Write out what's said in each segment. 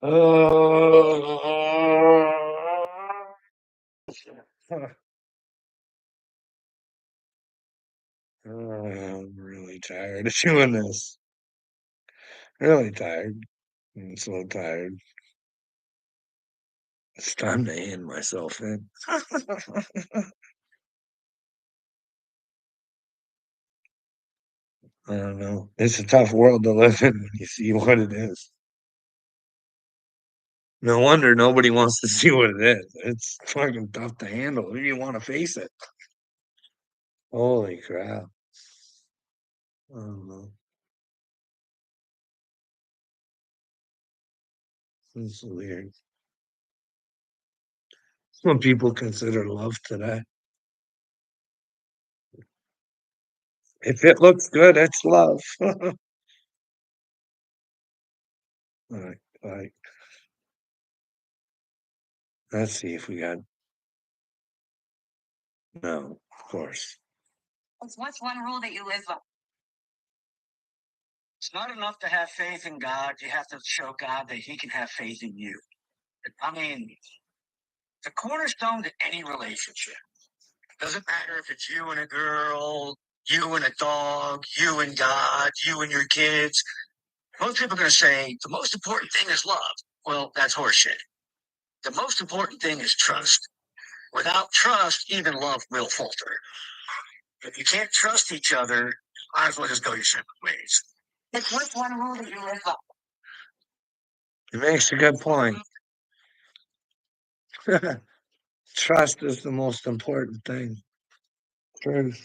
I'm really tired of doing this. Really tired. I'm so tired. It's time to hand myself in. I don't know. It's a tough world to live in when you see what it is. No wonder nobody wants to see what it is. It's fucking tough to handle. Who do you want to face it? Holy crap. I don't know. It's weird. What people consider love today. If it looks good, it's love. All right. Let's see if we got no, of course. What's one rule that you live by? It's not enough to have faith in God. You have to show God that He can have faith in you. I mean, the cornerstone to any relationship. Doesn't matter if it's you and a girl, you and a dog, you and God, you and your kids. Most people are going to say the most important thing is love. Well, that's horseshit. The most important thing is trust. Without trust, even love will falter. If you can't trust each other, might as well just go your separate ways. It's what's one rule that you live by. It makes a good point. Trust is the most important thing. Truth.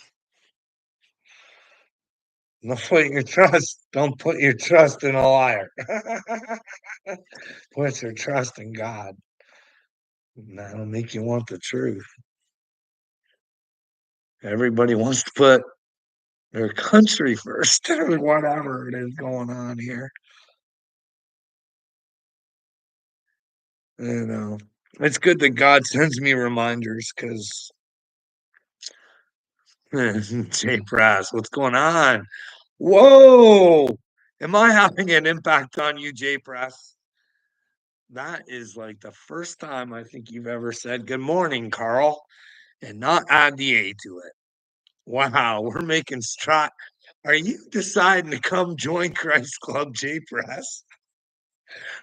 Don't put your trust in a liar. Put your trust in God. And that'll make you want the truth. Everybody wants to put their country first or whatever it is going on here. You know, it's good that God sends me reminders because Jay Prass, what's going on? Whoa! Am I having an impact on you, Jay Press? That is like the first time I think you've ever said good morning, Carl, and not add the A to it. Wow, we're making stride. Are you deciding to come join Christ Club, Jay Press?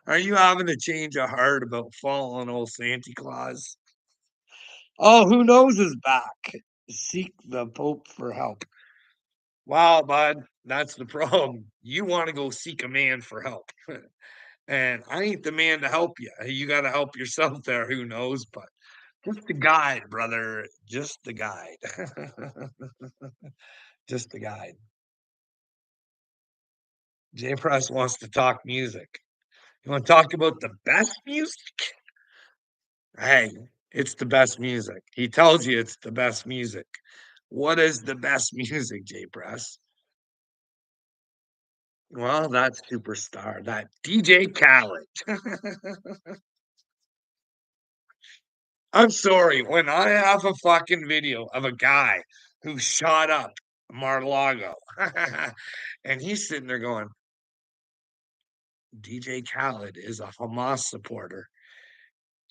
Are you having a change of heart about following old Santa Claus? Oh, who knows is back. Seek the Pope for help. Wow, bud, that's the problem. You want to go seek a man for help. And I ain't the man to help you. You got to help yourself there. Who knows? But just the guide, brother. Just the guide. Just the guide. Jay Press wants to talk music. You want to talk about the best music? Hey, it's the best music. He tells you it's the best music. What is the best music, Jay Press? Well, that superstar, that DJ Khaled. I'm sorry, when I have a fucking video of a guy who shot up Mar-a-Lago, and he's sitting there going, DJ Khaled is a Hamas supporter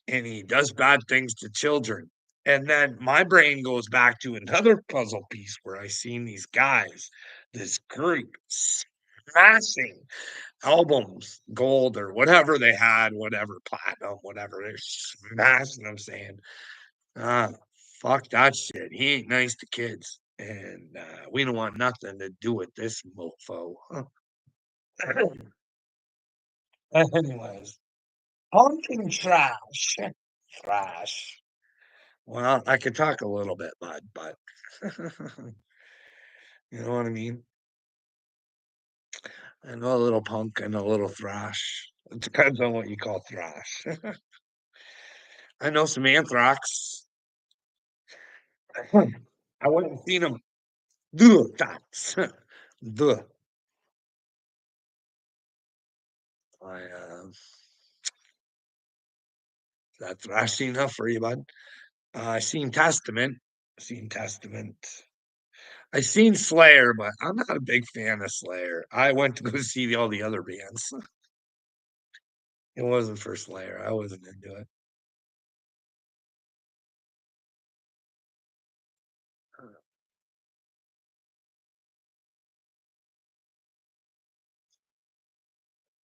and he does bad things to children. And then my brain goes back to another puzzle piece where I seen these guys, this group smashing albums, gold or whatever they had, whatever platinum, whatever they're smashing them, saying, ah, fuck that shit. He ain't nice to kids. And we don't want nothing to do with this mofo. Anyways, pumpkin trash. Trash. Well, I could talk a little bit, bud, but you know what I mean? I know a little punk and a little thrash. It depends on what you call thrash. I know some anthrax. I wouldn't seen them do that. Duh. I That's thrashy enough for you, bud. I seen Testament. Seen Testament. I seen Slayer, but I'm not a big fan of Slayer. I went to go see all the other bands. It wasn't for Slayer, I wasn't into it.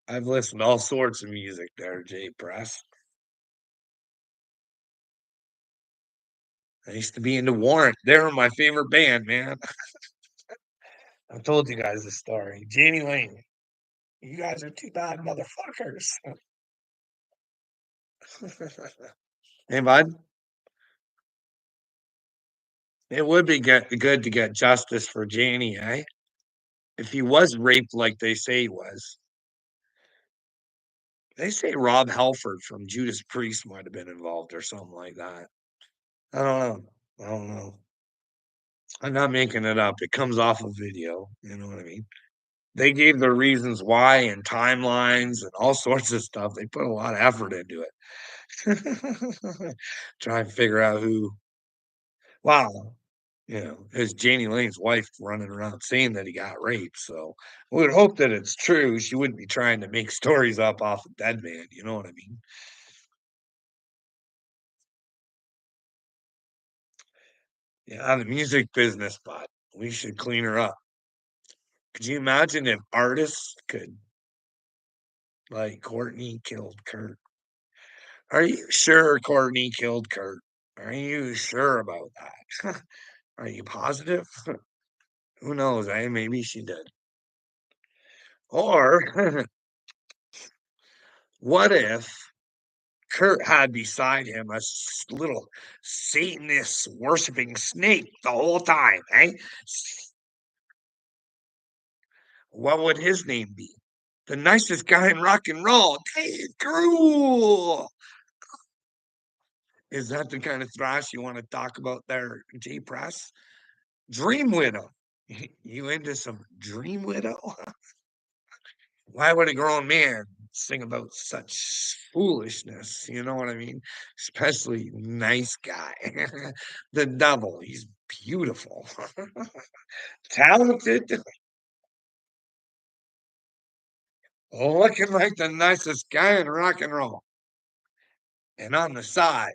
I've listened to all sorts of music there, Jay Press. I used to be into Warrant. They were my favorite band, man. I've told you guys the story. Janie Lane. You guys are 2 bad motherfuckers. Hey, bud. It would be good to get justice for Janie, eh? If he was raped like they say he was. They say Rob Halford from Judas Priest might have been involved or something like that. I don't know. I don't know. I'm not making it up. It comes off of video. You know what I mean? They gave the reasons why and timelines and all sorts of stuff. They put a lot of effort into it. Try and figure out who. Wow. You know, it's Janie Lane's wife running around saying that he got raped. So we would hope that it's true. She wouldn't be trying to make stories up off a dead man. You know what I mean? Yeah, the music business, but we should clean her up. Could you imagine if artists could, like, Courtney killed Kurt? Are you sure Courtney killed Kurt? Are you sure about that? Are you positive? Who knows, eh? Maybe she did. Or what if Kurt had beside him a little Satanist worshiping snake the whole time, eh? What would his name be? The nicest guy in rock and roll, Dave Grohl. Is that the kind of thrash you want to talk about there, J Press? Dream Widow. You into some Dream Widow? Why would a grown man sing about such foolishness? You know what I mean? Especially nice guy. The devil. He's beautiful. Talented. Looking like the nicest guy in rock and roll. And on the side,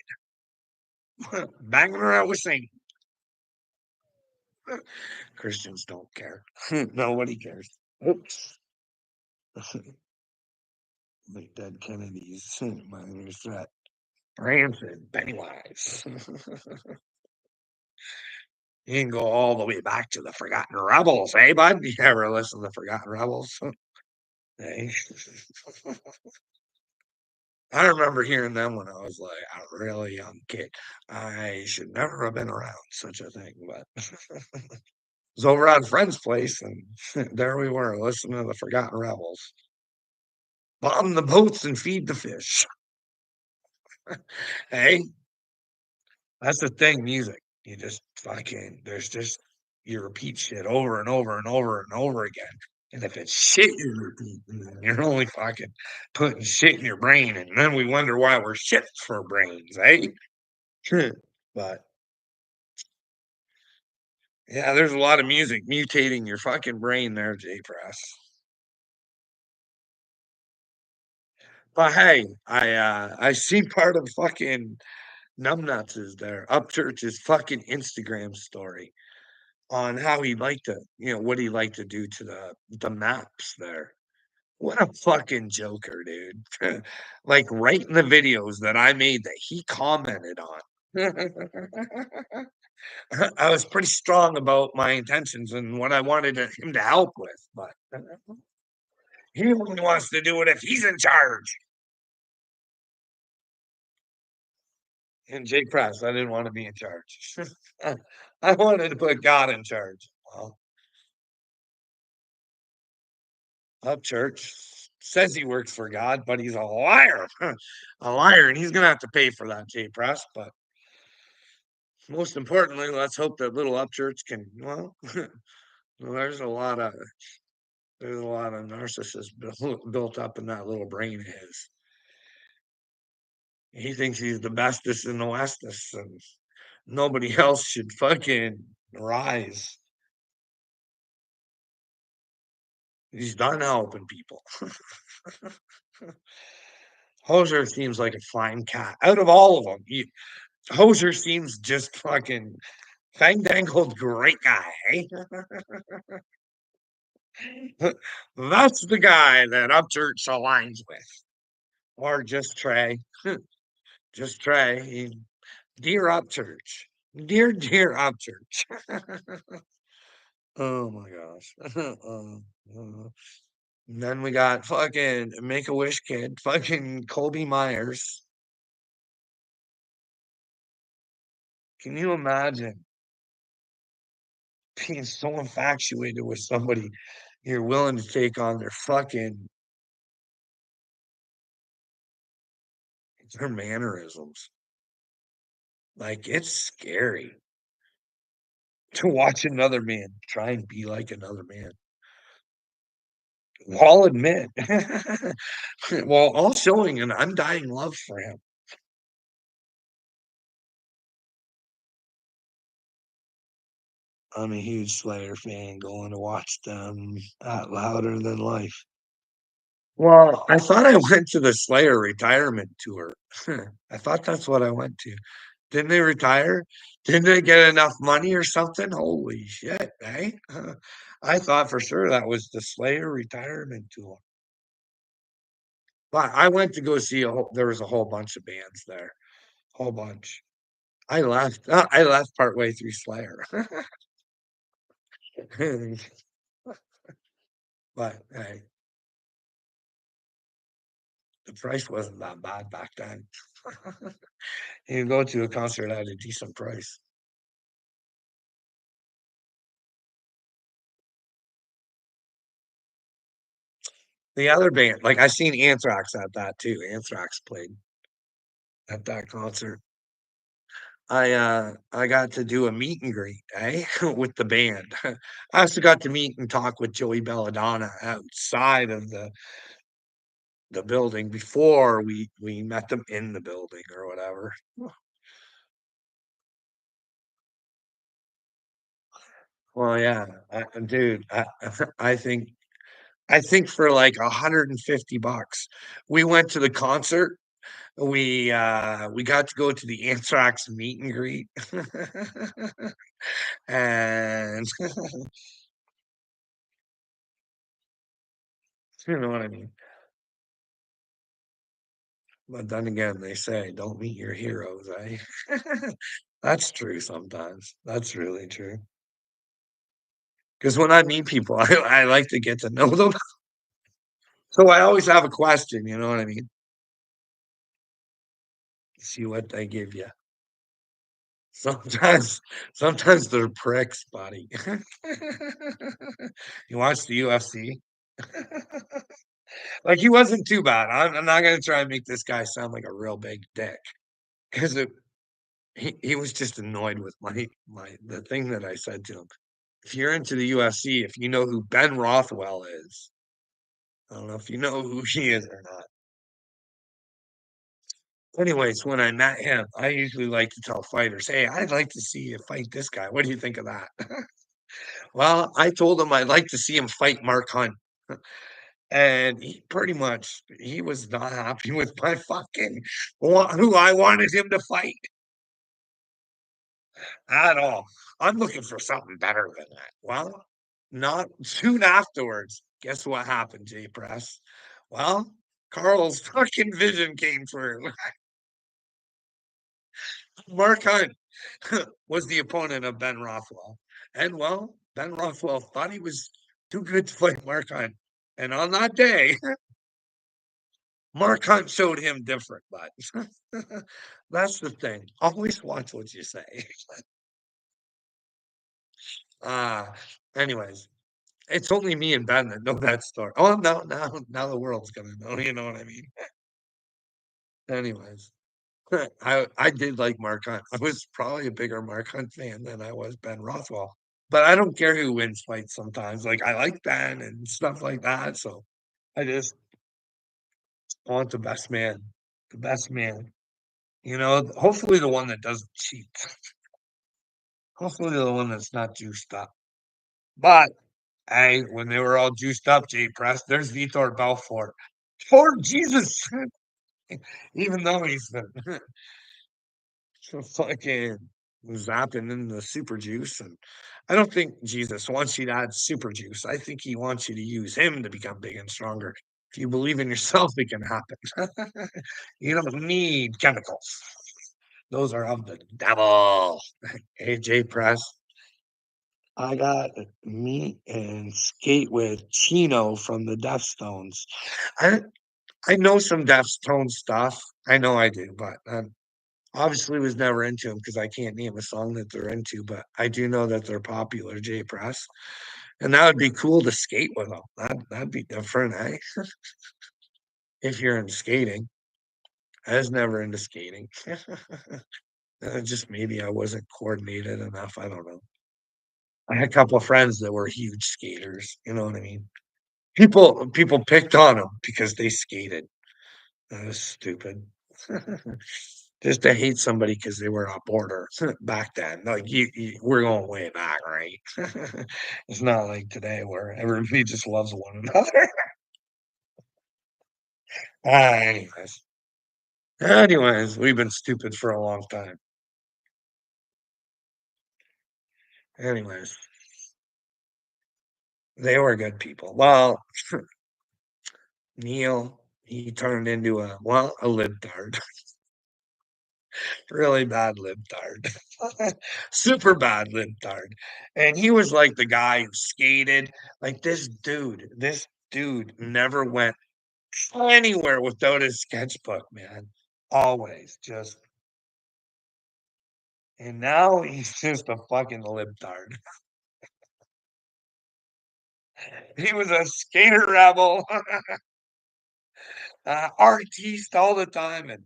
banging around with Satan. Christians don't care. Nobody cares. Oops. Like dead Kennedys. Minor threat. Branson, Pennywise. You can go all the way back to the Forgotten Rebels, eh, bud? You ever listen to the Forgotten Rebels? Hey. I remember hearing them when I was like a really young kid. I should never have been around such a thing, but it was over at a friend's place, and there we were listening to the Forgotten Rebels. Bomb the boats and feed the fish. Hey, that's the thing, music. You just fucking there's just you repeat shit over and over and over and over again. And if it's shit you're repeating, then you're only fucking putting shit in your brain, and then we wonder why we're shit for brains, eh? But yeah, there's a lot of music mutating your fucking brain there, J Press. But hey, I seen part of fucking Numbnuts is there, Upchurch's fucking Instagram story on how he liked to, what he liked to do to the maps there. What a fucking joker, dude. Like right in the videos that I made that he commented on. I was pretty strong about my intentions and what I wanted him to help with, but he only wants to do it if he's in charge. And Jake Press, I didn't want to be in charge. I wanted to put God in charge. Well, Upchurch says he works for God, but he's a liar. A liar, and he's gonna have to pay for that, Jay Press. But most importantly, let's hope that little Upchurch can. Well, there's a lot of narcissists built up in that little brain of his. He thinks he's the bestest in the westest, and nobody else should fucking rise. He's done helping people. Hoser seems like a fine cat. Out of all of them, Hoser seems just fucking fang-dangled great guy, eh? That's the guy that Upchurch aligns with. Or just Trey. Just Trey. Dear Upchurch. Dear Upchurch. Oh my gosh. And then we got fucking Make-A-Wish kid, fucking Colby Myers. Can you imagine being so infatuated with somebody you're willing to take on their mannerisms? Like, it's scary to watch another man try and be like another man. I'll admit, well, all showing an undying love for him. I'm a huge Slayer fan going to watch them at Louder Than Life. Well, I thought I went to the Slayer retirement tour. I thought that's what I went to. Didn't they retire? Didn't they get enough money or something? Holy shit, eh? I thought for sure that was the Slayer retirement tour. But I went to go see there was a whole bunch of bands there. Whole bunch. I left partway through Slayer. But hey, the price wasn't that bad back then. You go to a concert at a decent price. The other band, like I seen Anthrax at that too. Anthrax played at that concert. I got to do a meet and greet, eh, with the band. I also got to meet and talk with Joey Belladonna outside of the building before we met them in the building or whatever. Well, yeah, dude, I think I think for like 150 bucks, we went to the concert. We got to go to the Anthrax meet and greet, and you know what I mean. But then again, they say don't meet your heroes, eh? That's true sometimes. That's really true. Because when I meet people, I like to get to know them. So I always have a question, you know what I mean? See what they give you. Sometimes, sometimes they're pricks, buddy. You watch the UFC? Like he wasn't too bad. I'm not gonna try and make this guy sound like a real big dick because he was just annoyed with my the thing that I said to him. If you're into the UFC, if you know who Ben Rothwell is, I don't know if you know who he is or not. Anyways, when I met him, I usually like to tell fighters, "Hey, I'd like to see you fight this guy. What do you think of that?" Well, I told him I'd like to see him fight Mark Hunt. And he pretty much he was not happy with my fucking who I wanted him to fight at all. I'm looking for something better than that. Well, not soon afterwards. Guess what happened, J Press? Well, Carl's fucking vision came through. Mark Hunt was the opponent of Ben Rothwell. And well, Ben Rothwell thought he was too good to fight Mark Hunt. And on that day, Mark Hunt showed him different, but that's the thing. Always watch what you say. Uh, anyways, it's only me and Ben that know that story. Oh, no, now the world's gonna know, you know what I mean? Anyways, I did like Mark Hunt. I was probably a bigger Mark Hunt fan than I was Ben Rothwell. But I don't care who wins fights sometimes. Like I like Ben and stuff like that. So I just want the best man. The best man. You know, hopefully the one that doesn't cheat. Hopefully the one that's not juiced up. But hey, when they were all juiced up, Jay Press, there's Vitor Belfort. For Jesus, Even though he's fucking zapping in the super juice, and I don't think Jesus wants you to add super juice. I think he wants you to use him to become big and stronger. If you believe in yourself, it can happen. You don't need chemicals. Those are of the devil. AJ Press. I got meet and skate with Chino from the Deftones. I I know some Deftones stuff. I know I do, but obviously was never into them because I can't name a song that they're into. But I do know that they're popular, J Press, and that would be cool to skate with them. That'd be different, eh? If you're in skating, I was never into skating. Just maybe I wasn't coordinated enough. I don't know. I had a couple of friends that were huge skaters. You know what I mean? People picked on them because they skated. That was stupid. Just to hate somebody because they were a border back then. Like we're going way back, right? It's not like today where everybody just loves one another. Anyways, we've been stupid for a long time. Anyways, they were good people. Well, Neil, he turned into a libtard. Really bad libtard. Super bad libtard. And he was like the guy who skated. Like this dude never went anywhere without his sketchbook, man. Always just and now he's just a fucking libtard. He was a skater rebel, artiste all the time, and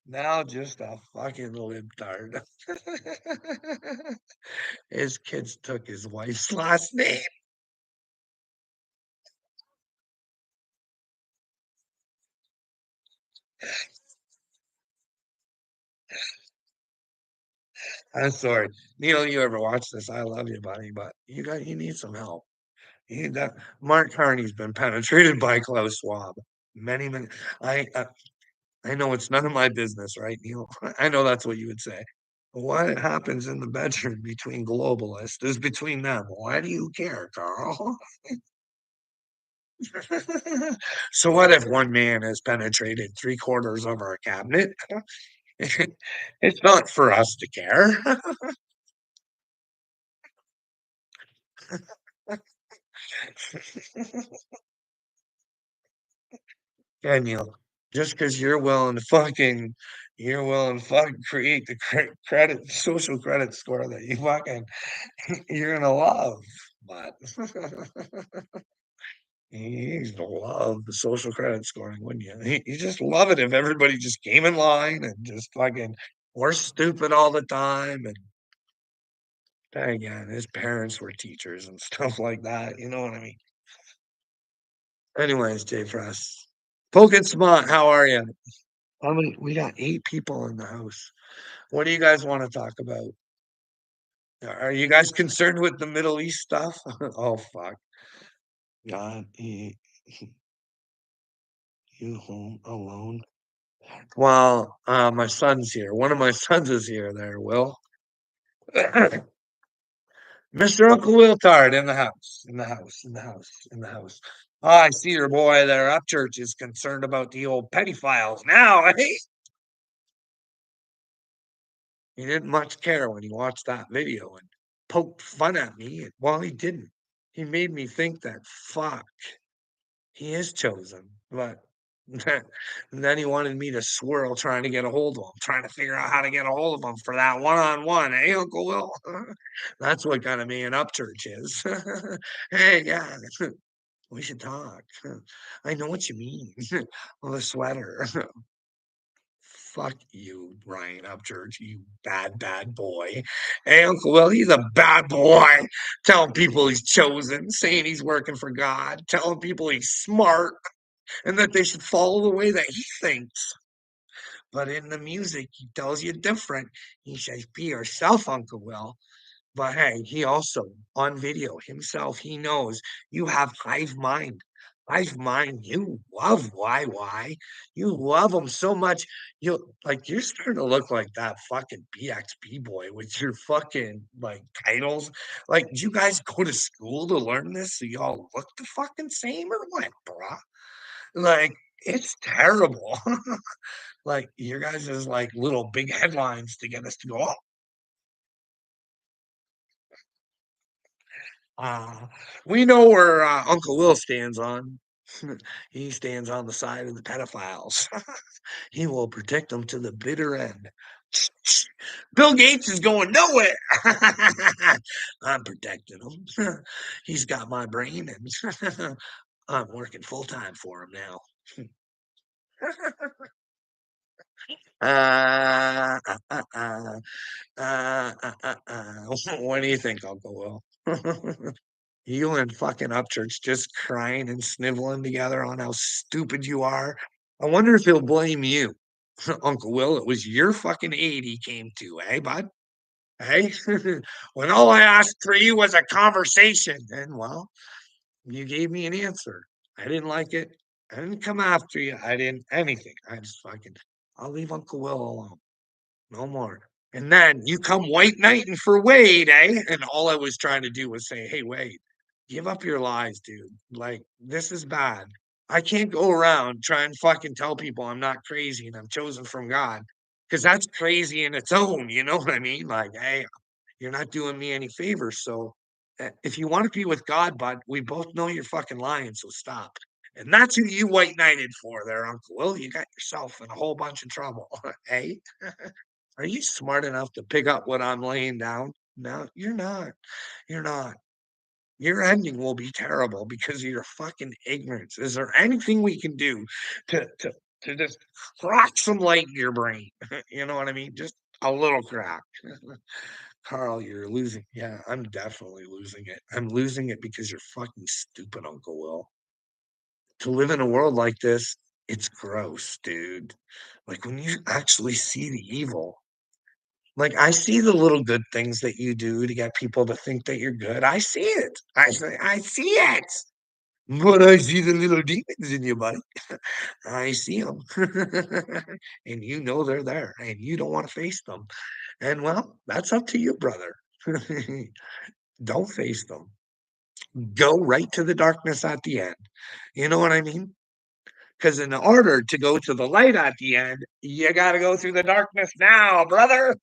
now just a fucking libtard. His kids took his wife's last name. I'm sorry. Neil, you ever watch this? I love you, buddy, but you need some help. You need that Mark Carney's been penetrated by Klaus Schwab. Many. I uh, I know it's none of my business, right, Neil? I know that's what you would say. What happens in the bedroom between globalists is between them. Why do you care, Carl? So what if one man has penetrated three-quarters of our cabinet? It's not for us to care. Daniel, just because you're willing to fucking create the credit, social credit score that you're gonna love. But you love the social credit scoring, wouldn't you? You just love it if everybody just came in line and just fucking were stupid all the time. And again, his parents were teachers and stuff like that. You know what I mean? Anyways, Jay Press. Poke Smart, how are you? How many? We got 8 people in the house. What do you guys want to talk about? Are you guys concerned with the Middle East stuff? Oh fuck. God, you home alone? Well, my son's here. One of my sons is here there, Will. Mr. Uncle Wiltard in the house. In the house. In the house. In the house. Oh, I see your boy there. Upchurch is concerned about the old petty files now, eh? He didn't much care when he watched that video and poked fun at me. Well, he didn't. He made me think that fuck, he is chosen. But then he wanted me to swirl trying to get a hold of him, trying to figure out how to get a hold of him for that one-on-one. Hey, Uncle Will. That's what kind of me and Upchurch is. Hey, yeah, we should talk. I know what you mean. Well, the sweater. Fuck you, Ryan Upchurch, you bad boy. Hey, Uncle Will, he's a bad boy. Telling people he's chosen, saying he's working for God, telling people he's smart and that they should follow the way that he thinks. But in the music, he tells you different. He says, be yourself, Uncle Will. But hey, he also, on video himself, he knows you have hive mind. Hive mind, you love YY. You love him so much. You're starting to look like that fucking BXB boy with your fucking like titles. Like, did you guys go to school to learn this so y'all look the fucking same or what, bruh? Like, it's terrible. Like, your guys is like little big headlines to get us to go, oh, uh, we know where Uncle Will stands on. He stands on the side of the pedophiles. He will protect them to the bitter end. Bill Gates is going nowhere. I'm protecting him. He's got my brain, and I'm working full time for him now. Uh, uh, uh, uh, what do you think, Uncle Will? You and fucking Upchurch just crying and sniveling together on how stupid you are. I wonder if he'll blame you. Uncle Will, it was your fucking aid he came to, eh, bud? Hey, when all I asked for you was a conversation, and well, you gave me an answer. I didn't like it. I didn't come after you. I didn't anything. I just fucking, I'll leave Uncle Will alone. No more. And then you come white knighting for Wade, eh? And all I was trying to do was say, hey, Wade, give up your lies, dude. Like, this is bad. I can't go around trying to fucking tell people I'm not crazy and I'm chosen from God because that's crazy in its own. You know what I mean? Like, hey, you're not doing me any favors. So if you want to be with God, bud, we both know you're fucking lying. So stop. And that's who you white knighted for there, Uncle Will. You got yourself in a whole bunch of trouble. Hey, are you smart enough to pick up what I'm laying down? No, you're not. You're not. Your ending will be terrible because of your fucking ignorance. Is there anything we can do to to to just crack some light in your brain? You know what I mean? Just a little crack. Carl, you're losing. Yeah, I'm definitely losing it. I'm losing it because you're fucking stupid, Uncle Will. To live in a world like this, it's gross, dude. Like when you actually see the evil. Like I see the little good things that you do to get people to think that you're good. I see it. I see it. But I see the little demons in you, buddy. I see them. And you know they're there and you don't want to face them. And well, that's up to you, brother. Don't face them. Go right to the darkness at the end. You know what I mean? Because in order to go to the light at the end, you got to go through the darkness now, brother.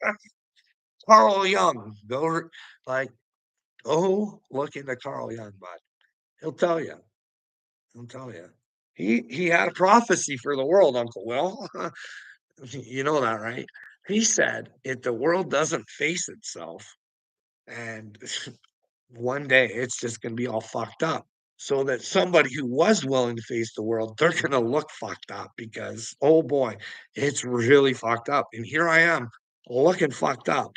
Carl Young, like look into Carl Young, bud. He'll tell you. He'll tell you. He had a prophecy for the world, Uncle Will. You know that, right? He said if the world doesn't face itself, and one day it's just going to be all fucked up. So that somebody who was willing to face the world, they're going to look fucked up because, oh boy, it's really fucked up. And here I am looking fucked up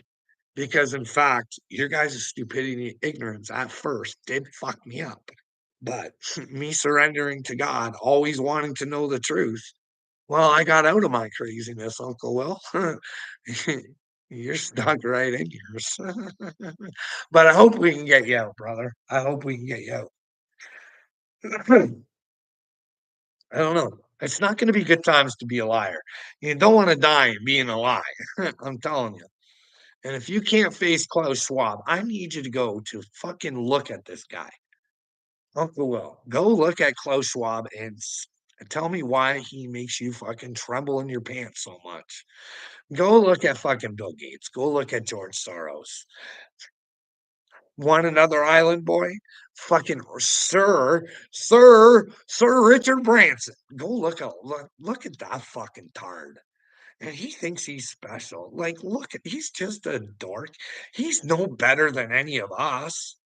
because, in fact, your guys' stupidity and ignorance at first did fuck me up. But me surrendering to God, always wanting to know the truth, well, I got out of my craziness, Uncle Will. You're stuck right in yours. But I hope we can get you out, brother. I hope we can get you out. I don't know. It's not going to be good times to be a liar. You don't want to die being a lie. I'm telling you. And if you can't face Klaus Schwab, I need you to go to fucking look at this guy. Uncle Will, go look at Klaus Schwab and tell me why he makes you fucking tremble in your pants so much. Go look at fucking Bill Gates. Go look at George Soros. Want another island boy? Fucking Sir Richard Branson. Go look at that fucking tard. And he thinks he's special. Like, he's just a dork. He's no better than any of us.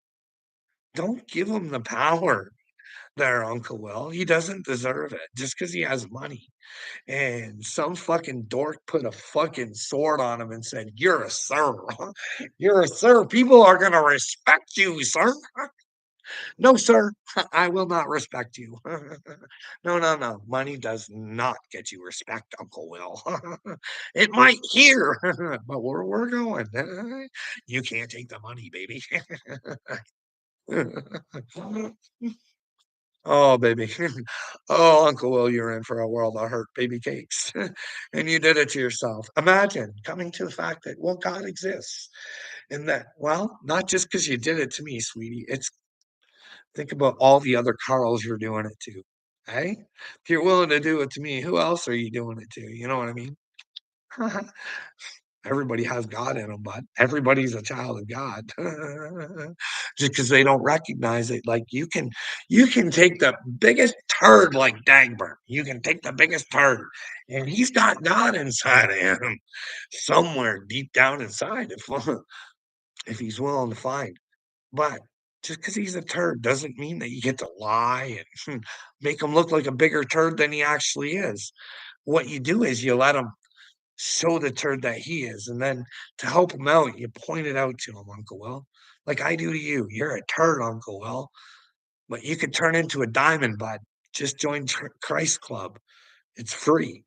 Don't give him the power there, Uncle Will. He doesn't deserve it just because he has money. And some fucking dork put a fucking sword on him and said, you're a sir. You're a sir. People are going to respect you, sir. No, sir. I will not respect you. No, no, no. Money does not get you respect, Uncle Will. It might here, but where we're going, you can't take the money, baby. Oh, baby. Oh, Uncle Will, you're in for a world of hurt, baby cakes. And you did it to yourself. Imagine coming to the fact that, well, God exists and that, well, not just because you did it to me, sweetie. It's think about all the other Carls you're doing it to. Hey, if you're willing to do it to me, who else are you doing it to? You know what I mean? Everybody has God in them, but everybody's a child of God. Just because they don't recognize it, like, you can take the biggest turd like Dagburn, you can take the biggest turd, and he's got God inside of him somewhere deep down inside if he's willing to find. But just because he's a turd doesn't mean that you get to lie and make him look like a bigger turd than he actually is. What you do is you let him show the turd that he is, and then to help him out, you point it out to him, Uncle Will, like I do to you. You're a turd, Uncle Will, but you could turn into a diamond bud. Just join Christ Club. It's free.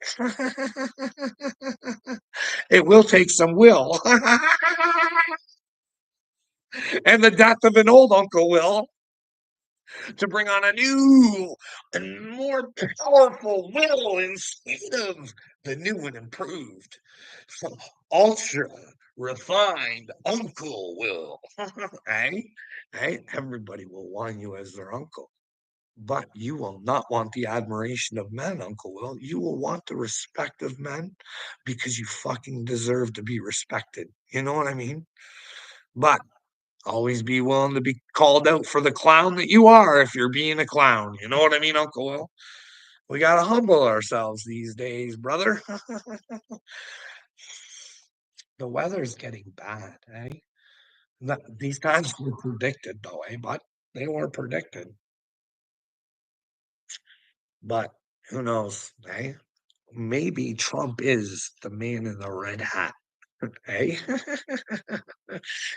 It will take some will and the death of an old Uncle Will to bring on a new and more powerful will instead of the new and improved, ultra refined Uncle Will. Eh? Eh? Everybody will want you as their uncle. But you will not want the admiration of men, Uncle Will. You will want the respect of men because you fucking deserve to be respected. You know what I mean? But always be willing to be called out for the clown that you are if you're being a clown. You know what I mean, Uncle Will? We gotta humble ourselves these days, brother. The weather's getting bad, eh? These times were predicted, though, eh? But they were predicted. But who knows, eh? Maybe Trump is the man in the red hat, eh?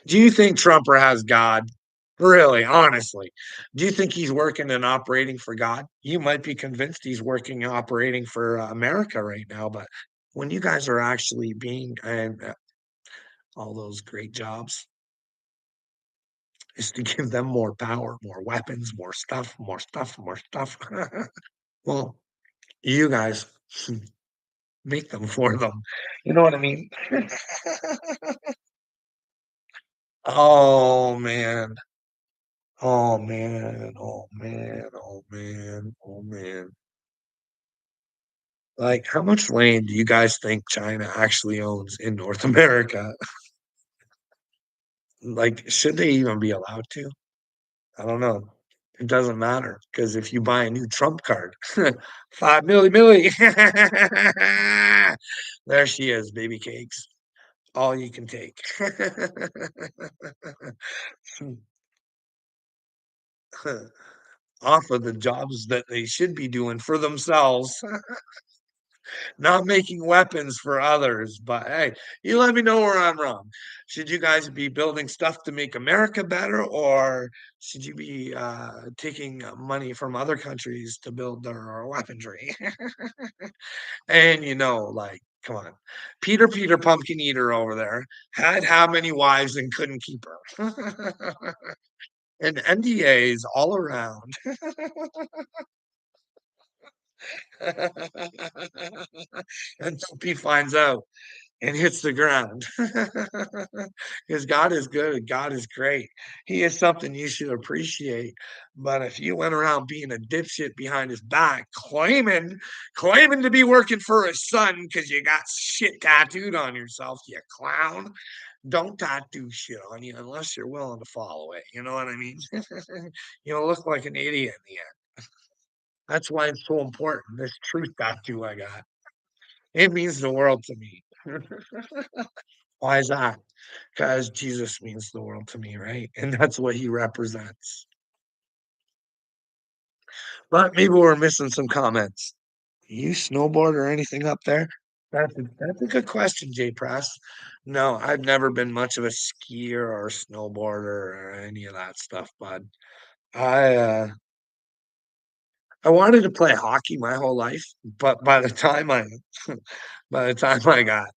Do you think Trump has God? Really, honestly, do you think he's working and operating for God? You might be convinced he's working and operating for America right now, but when you guys are actually being and all those great jobs is to give them more power, more weapons, more stuff, more stuff, more stuff. Well, you guys make them for them. You know what I mean? Oh man. Oh man. Oh man. Oh man. Oh man. Like, how much land do you guys think China actually owns in North America? Like, should they even be allowed to? I don't know. It doesn't matter because if you buy a new Trump card, 5 milli. There she is, baby cakes. All you can take. Off of the jobs that they should be doing for themselves. Not making weapons for others. But hey, you let me know where I'm wrong. Should you guys be building stuff to make America better, or should you be taking money from other countries to build their weaponry? And like, come on, Peter Pumpkin Eater over there had how many wives and couldn't keep her, and NDAs all around. Until he finds out and hits the ground. Because God is good. God is great. He is something you should appreciate. But if you went around being a dipshit behind his back, claiming to be working for his son because you got shit tattooed on yourself, you clown. Don't tattoo shit on you unless you're willing to follow it. You know what I mean? You'll look like an idiot in the end. That's why it's so important. This truth tattoo I got. It means the world to me. Why is that? Because Jesus means the world to me, right? And that's what he represents. But maybe we're missing some comments. You snowboard or anything up there? That's a good question, Jay Press. No, I've never been much of a skier or snowboarder or any of that stuff, bud. I I wanted to play hockey my whole life, but by the time I got,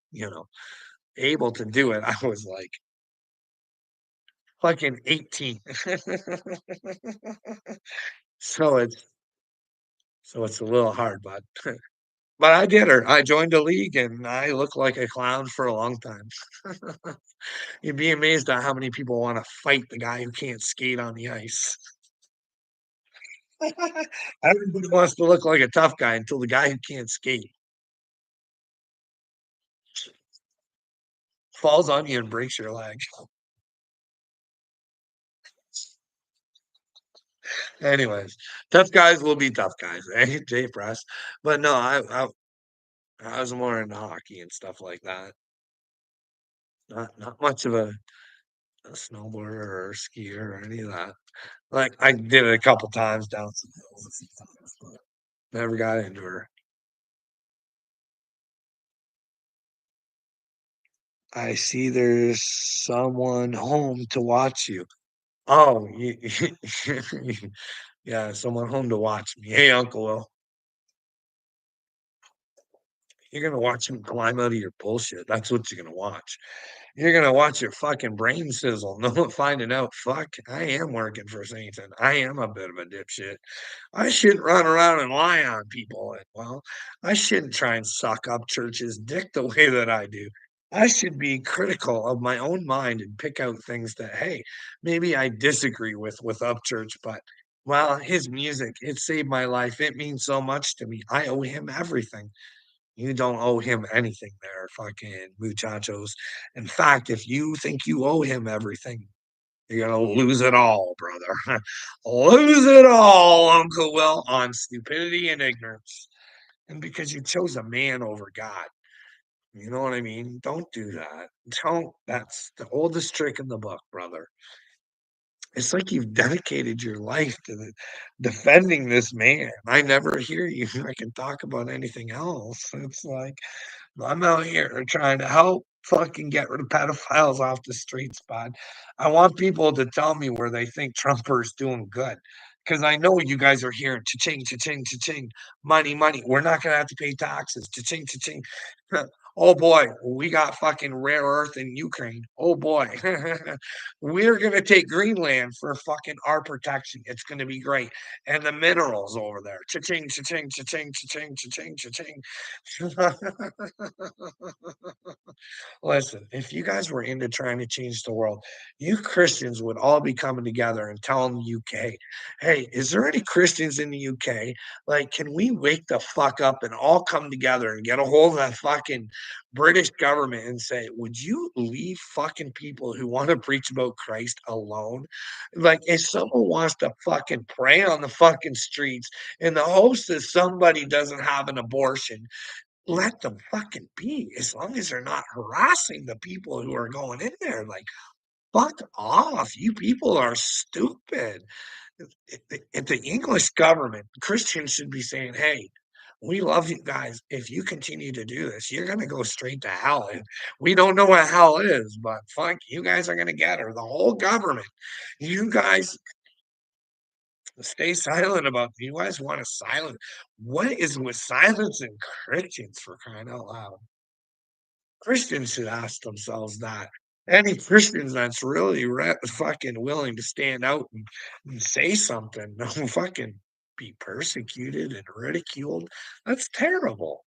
able to do it, I was like fucking 18. So it's a little hard, but I did her. I joined a league, and I looked like a clown for a long time. You'd be amazed at how many people wanna fight the guy who can't skate on the ice. Everybody wants to look like a tough guy until the guy who can't skate falls on you and breaks your leg. Anyways, tough guys will be tough guys, eh, Jay Press? But no, I was more into hockey and stuff like that. Not much of a snowboarder or skier or any of that. Like, I did it a couple times down some hills a few times, but never got into her. I see there's someone home to watch you. Oh, you yeah, someone home to watch me. Hey, Uncle Will, you're gonna watch him climb out of your bullshit. That's what you're gonna watch. You're gonna watch your fucking brain sizzle, no finding out, "Fuck, I am working for Satan. I am a bit of a dipshit. I shouldn't run around and lie on people, and, well, I shouldn't try and suck up church's dick the way that I do. I should be critical of my own mind and pick out things that, hey, maybe I disagree with Upchurch, but, well, his music, it saved my life. It means so much to me. I owe him everything." You don't owe him anything there, fucking muchachos. In fact, if you think you owe him everything, you're gonna lose it all, brother. Lose it all, Uncle Will, on stupidity and ignorance. And because you chose a man over God. You know what I mean? Don't do that. Don't That's the oldest trick in the book, brother. It's like you've dedicated your life to defending this man. I never hear you I can talk about anything else. It's like I'm out here trying to help fucking get rid of pedophiles off the streets, bud. I want people to tell me where they think Trumpers doing good, because I know you guys are hearing cha-ching, cha-ching, cha-ching, money, money. We're not gonna have to pay taxes. Cha-ching, cha-ching. Oh boy, we got fucking rare earth in Ukraine. Oh boy. We're gonna take Greenland for fucking our protection. It's gonna be great. And the minerals over there. Cha-ching, cha-ching, cha-ching, cha-ching, cha-ching, cha-ching. Listen, if you guys were into trying to change the world, you Christians would all be coming together and telling the UK, hey, is there any Christians in the UK? Like, can we wake the fuck up and all come together and get a hold of that fucking British government and say, would you leave fucking people who want to preach about Christ alone? Like, if someone wants to fucking pray on the fucking streets in the hopes that somebody doesn't have an abortion, let them fucking be, as long as they're not harassing the people who are going in there, like, fuck off, you people are stupid. If the English government, Christians should be saying, "Hey, we love you guys. If you continue to do this, you're gonna go straight to hell, and we don't know what hell is, but fuck, you guys are gonna get her." The whole government. You guys stay silent about you guys wanna silence what is with silencing Christians for crying out loud? Christians should ask themselves that. Any Christians that's really fucking willing to stand out and say something, no fucking be persecuted and ridiculed. That's terrible.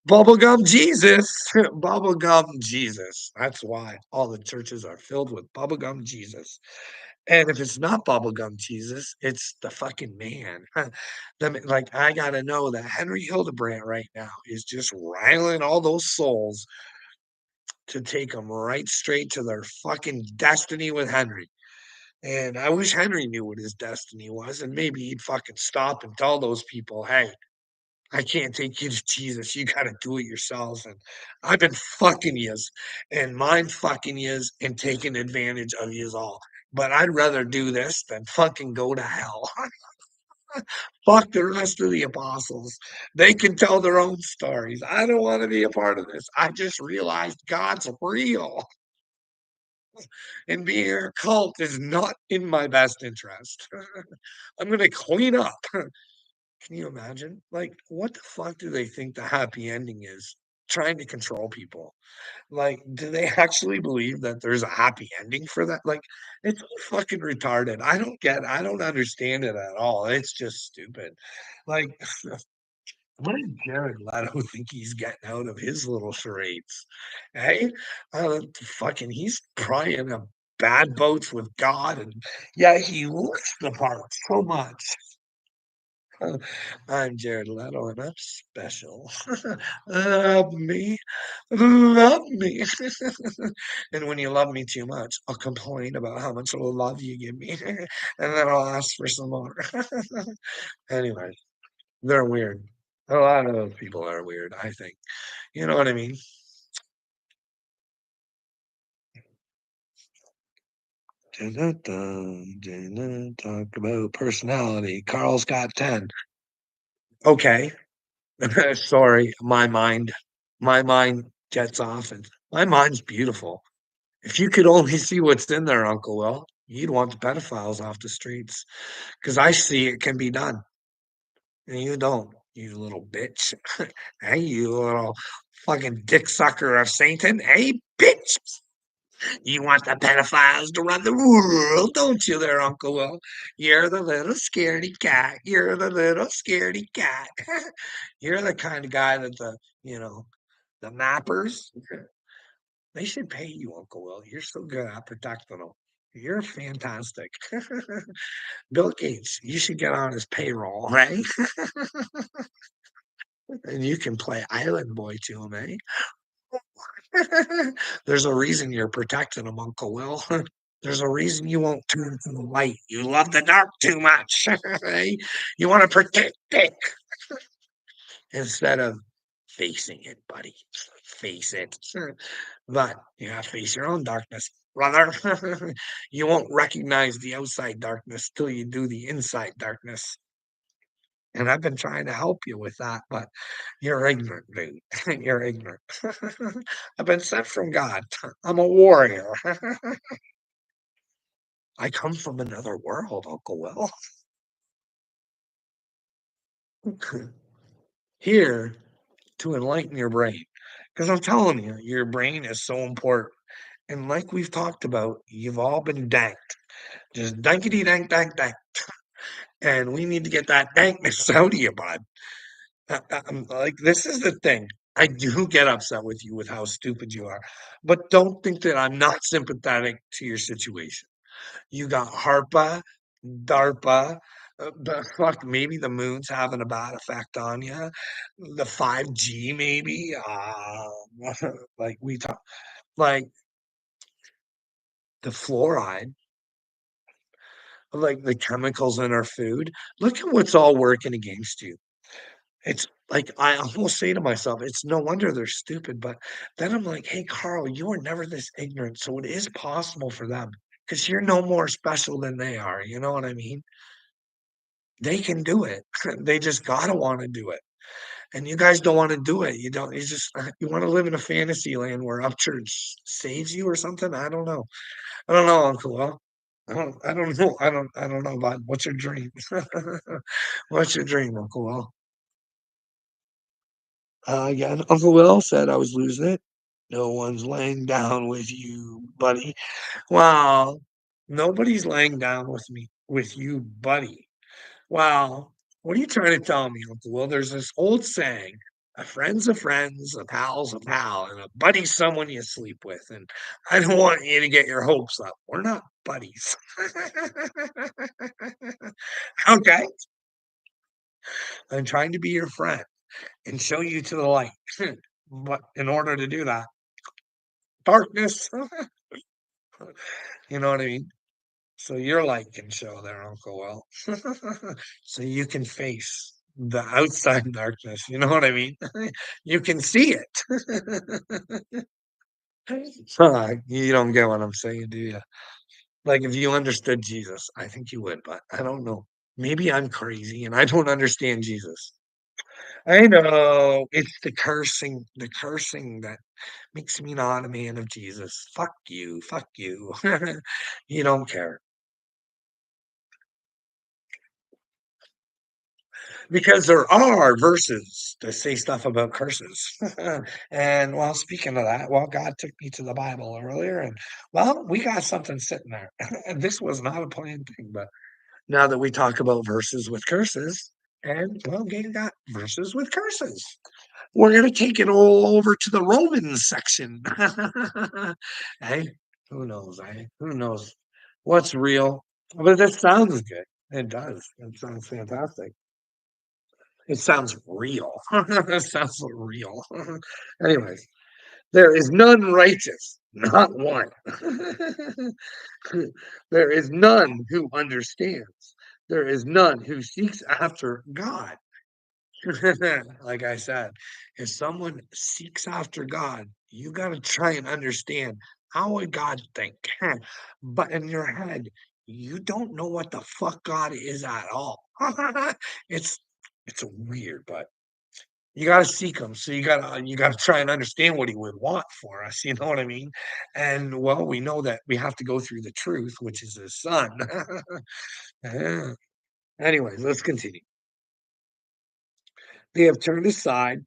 Bubblegum Jesus. Bubblegum Jesus. That's why all the churches are filled with bubblegum Jesus. And if it's not bubblegum Jesus, it's the fucking man. Like, I gotta know that Henry Hildebrandt right now is just riling all those souls to take them right straight to their fucking destiny with Henry. And I wish Henry knew what his destiny was, and maybe he'd fucking stop and tell those people, "Hey, I can't take you to Jesus. You gotta do it yourselves. And I've been fucking yous and mind fucking yous and taking advantage of yous all. But I'd rather do this than fucking go to hell." Fuck the rest of the apostles. They can tell their own stories. I don't want to be a part of this. I just realized God's real. And being a cult is not in my best interest. I'm gonna clean up. Can you imagine? Like, what the fuck do they think the happy ending is? trying to control people. Like, do they actually believe that there's a happy ending for that? Like, it's so fucking retarded. I don't understand it at all. It's just stupid. Like, what did Jared Leto think he's getting out of his little charades? Hey, fucking, he's probably in a bad boats with God, and yeah, he looks the part so much. I'm Jared Leto, and I'm special. Love me, love me. And when you love me too much, I'll complain about how much love you give me, and then I'll ask for some more. Anyway, they're weird. A lot of those people are weird, I think. You know what I mean? Dun-dun-dun, dun-dun, talk about personality. Carl's got 10. Okay. Sorry, my mind gets off, and my mind's beautiful. If you could only see what's in there, Uncle Will, you'd want the pedophiles off the streets. Because I see it can be done, and you don't, you little bitch. Hey, you little fucking dick sucker of Satan. Hey, bitch! You want the pedophiles to run the world, don't you there, Uncle Will? You're the little scaredy cat. You're the little scaredy cat. You're the kind of guy that the mappers, they should pay you, Uncle Will. You're so good at protecting them. You're fantastic. Bill Gates, you should get on his payroll, right? And you can play Island Boy to him, eh? There's a reason you're protecting him, Uncle Will. There's a reason you won't turn to the light. You love the dark too much. Eh? You want to protect it instead of facing it, buddy. Face it. But you have to face your own darkness, brother. You won't recognize the outside darkness till you do the inside darkness. And I've been trying to help you with that, but you're ignorant, dude. You're ignorant. I've been sent from God. I'm a warrior. I come from another world, Uncle Will. Here to enlighten your brain. Because I'm telling you, your brain is so important. And like we've talked about, you've all been danked. Just dankety dank dank dank. And we need to get that dankness out of you, bud. I'm like, this is the thing. I do get upset with you with how stupid you are. But don't think that I'm not sympathetic to your situation. You got HARPA, DARPA, the fuck, maybe the moon's having a bad effect on you. The 5G, maybe. Like we talk, like the fluoride, like the chemicals in our food. Look at what's all working against you. It's like I almost say to myself, it's no wonder they're stupid. But then I'm like, hey, Carl, you were never this ignorant. So it is possible for them because you're no more special than they are. You know what I mean? They can do it. They just gotta want to do it. And you guys don't want to do it. You don't. You just you want to live in a fantasy land where Upchurch saves you or something. I don't know. I don't know, Uncle Will. I don't know. I don't know, bud. What's your dream? What's your dream, Uncle Will? Again, Uncle Will said I was losing it. No one's laying down with you, buddy. Well, nobody's laying down with you, buddy. Well, what are you trying to tell me, Uncle Will? There's this old saying, a friend's, a pal's a pal, and a buddy's someone you sleep with. And I don't want you to get your hopes up. We're not buddies. Okay? I'm trying to be your friend and show you to the light. But in order to do that, darkness, you know what I mean? So your light can show there, Uncle Will. So you can face the outside darkness. You know what I mean? You can see it. You don't get what I'm saying, do you? Like if you understood Jesus, I think you would, but I don't know. Maybe I'm crazy and I don't understand Jesus. I know it's the cursing that makes me not a man of Jesus. Fuck you, fuck you. You don't care. Because there are verses that say stuff about curses. And well, speaking of that, well, God took me to the Bible earlier, and well, we got something sitting there. And this was not a planned thing, but now that we talk about verses with curses, and well, Gang got verses with curses. We're gonna take it all over to the Romans section. Hey, who knows? Who knows what's real? But that sounds good. It does. It sounds fantastic. It sounds real. It sounds so real. Anyways, there is none righteous, not one. There is none who understands. There is none who seeks after God. Like I said, if someone seeks after God, you got to try and understand how would God think? But in your head, you don't know what the fuck God is at all. it's it's weird, but you gotta seek him, so you gotta try and understand what he would want for us, you know what I mean? And, well, we know that we have to go through the truth, which is his son. Yeah. Anyways, let's continue. They have turned aside,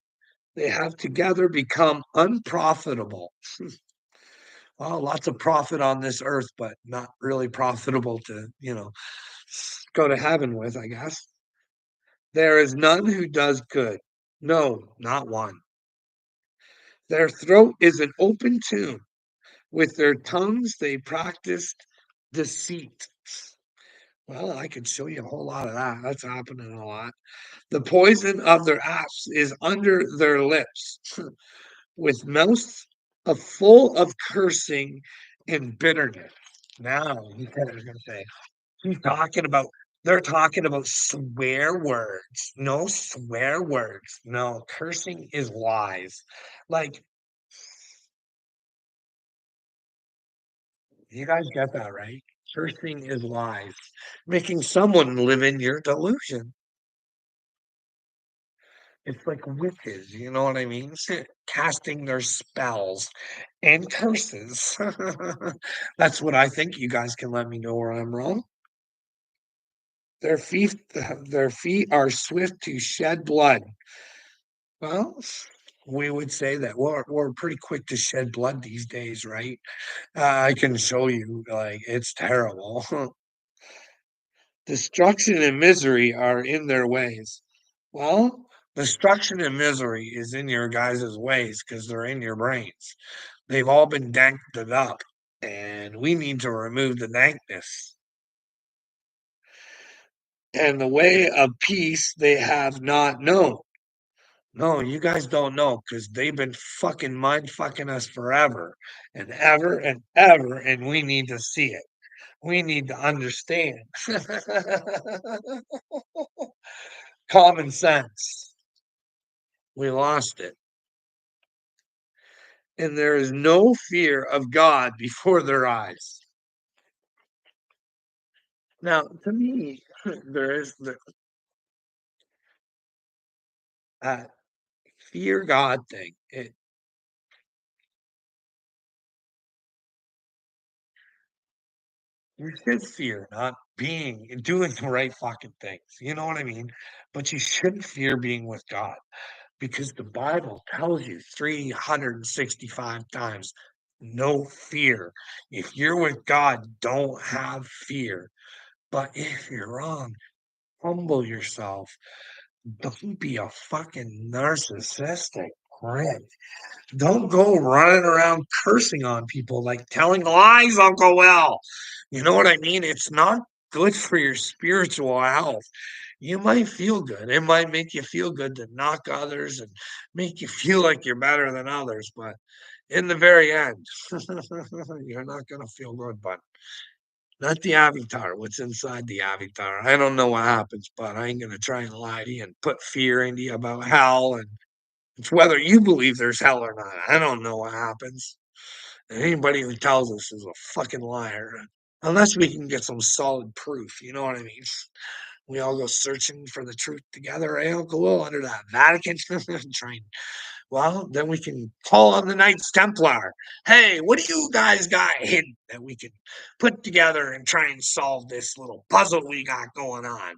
they have together become unprofitable. Well, lots of profit on this earth, but not really profitable to, go to heaven with, I guess. There is none who does good. No, not one. Their throat is an open tomb. With their tongues, they practiced deceit. Well, I could show you a whole lot of that. That's happening a lot. The poison of their apps is under their lips, with mouths full of cursing and bitterness. Now, you guys are going to say, he's talking about, they're talking about swear words. No swear words. No, cursing is lies. Like, you guys get that, right? Cursing is lies, making someone live in your delusion. It's like witches, you know what I mean? Casting their spells and curses. That's what I think. You guys can let me know where I'm wrong. Their feet are swift to shed blood. Well, we would say that we're pretty quick to shed blood these days, right? I can show you, like, it's terrible. Destruction and misery are in their ways. Well, destruction and misery is in your guys' ways because they're in your brains. They've all been danked up, and we need to remove the dankness. And the way of peace they have not known. No, you guys don't know because they've been fucking mind fucking us forever and ever, and we need to see it. We need to understand. Common sense. We lost it. And there is no fear of God before their eyes. Now, to me, there is the uh, fear God thing. You should fear not doing the right fucking things. You know what I mean? But you shouldn't fear being with God because the Bible tells you 365 times no fear. If you're with God, don't have fear. But if you're wrong, humble yourself. Don't be a fucking narcissistic prick. Don't go running around cursing on people, like telling lies, Uncle Will. You know what I mean? It's not good for your spiritual health. You might feel good. It might make you feel good to knock others and make you feel like you're better than others, but in the very end, you're not going to feel good, but not the avatar, what's inside the avatar. I don't know what happens, but I ain't gonna try and lie to you and put fear into you about hell, and it's whether you believe there's hell or not. I don't know what happens. And anybody who tells us is a fucking liar. Unless we can get some solid proof, you know what I mean? We all go searching for the truth together, eh, Uncle Will, under that Vatican train. Well, then we can call on the Knights Templar. Hey, what do you guys got hidden that we can put together and try and solve this little puzzle we got going on?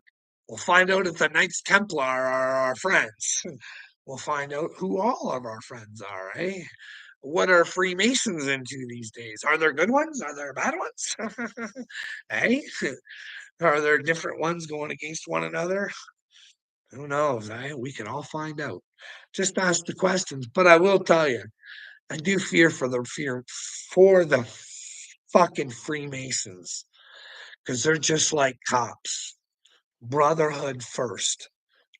We'll find out if the Knights Templar are our friends. We'll find out who all of our friends are, eh? What are Freemasons into these days? Are there good ones? Are there bad ones? Eh? Are there different ones going against one another? Who knows? We can all find out. Just ask the questions. But I will tell you, I do fear for the fucking Freemasons because they're just like cops. Brotherhood first.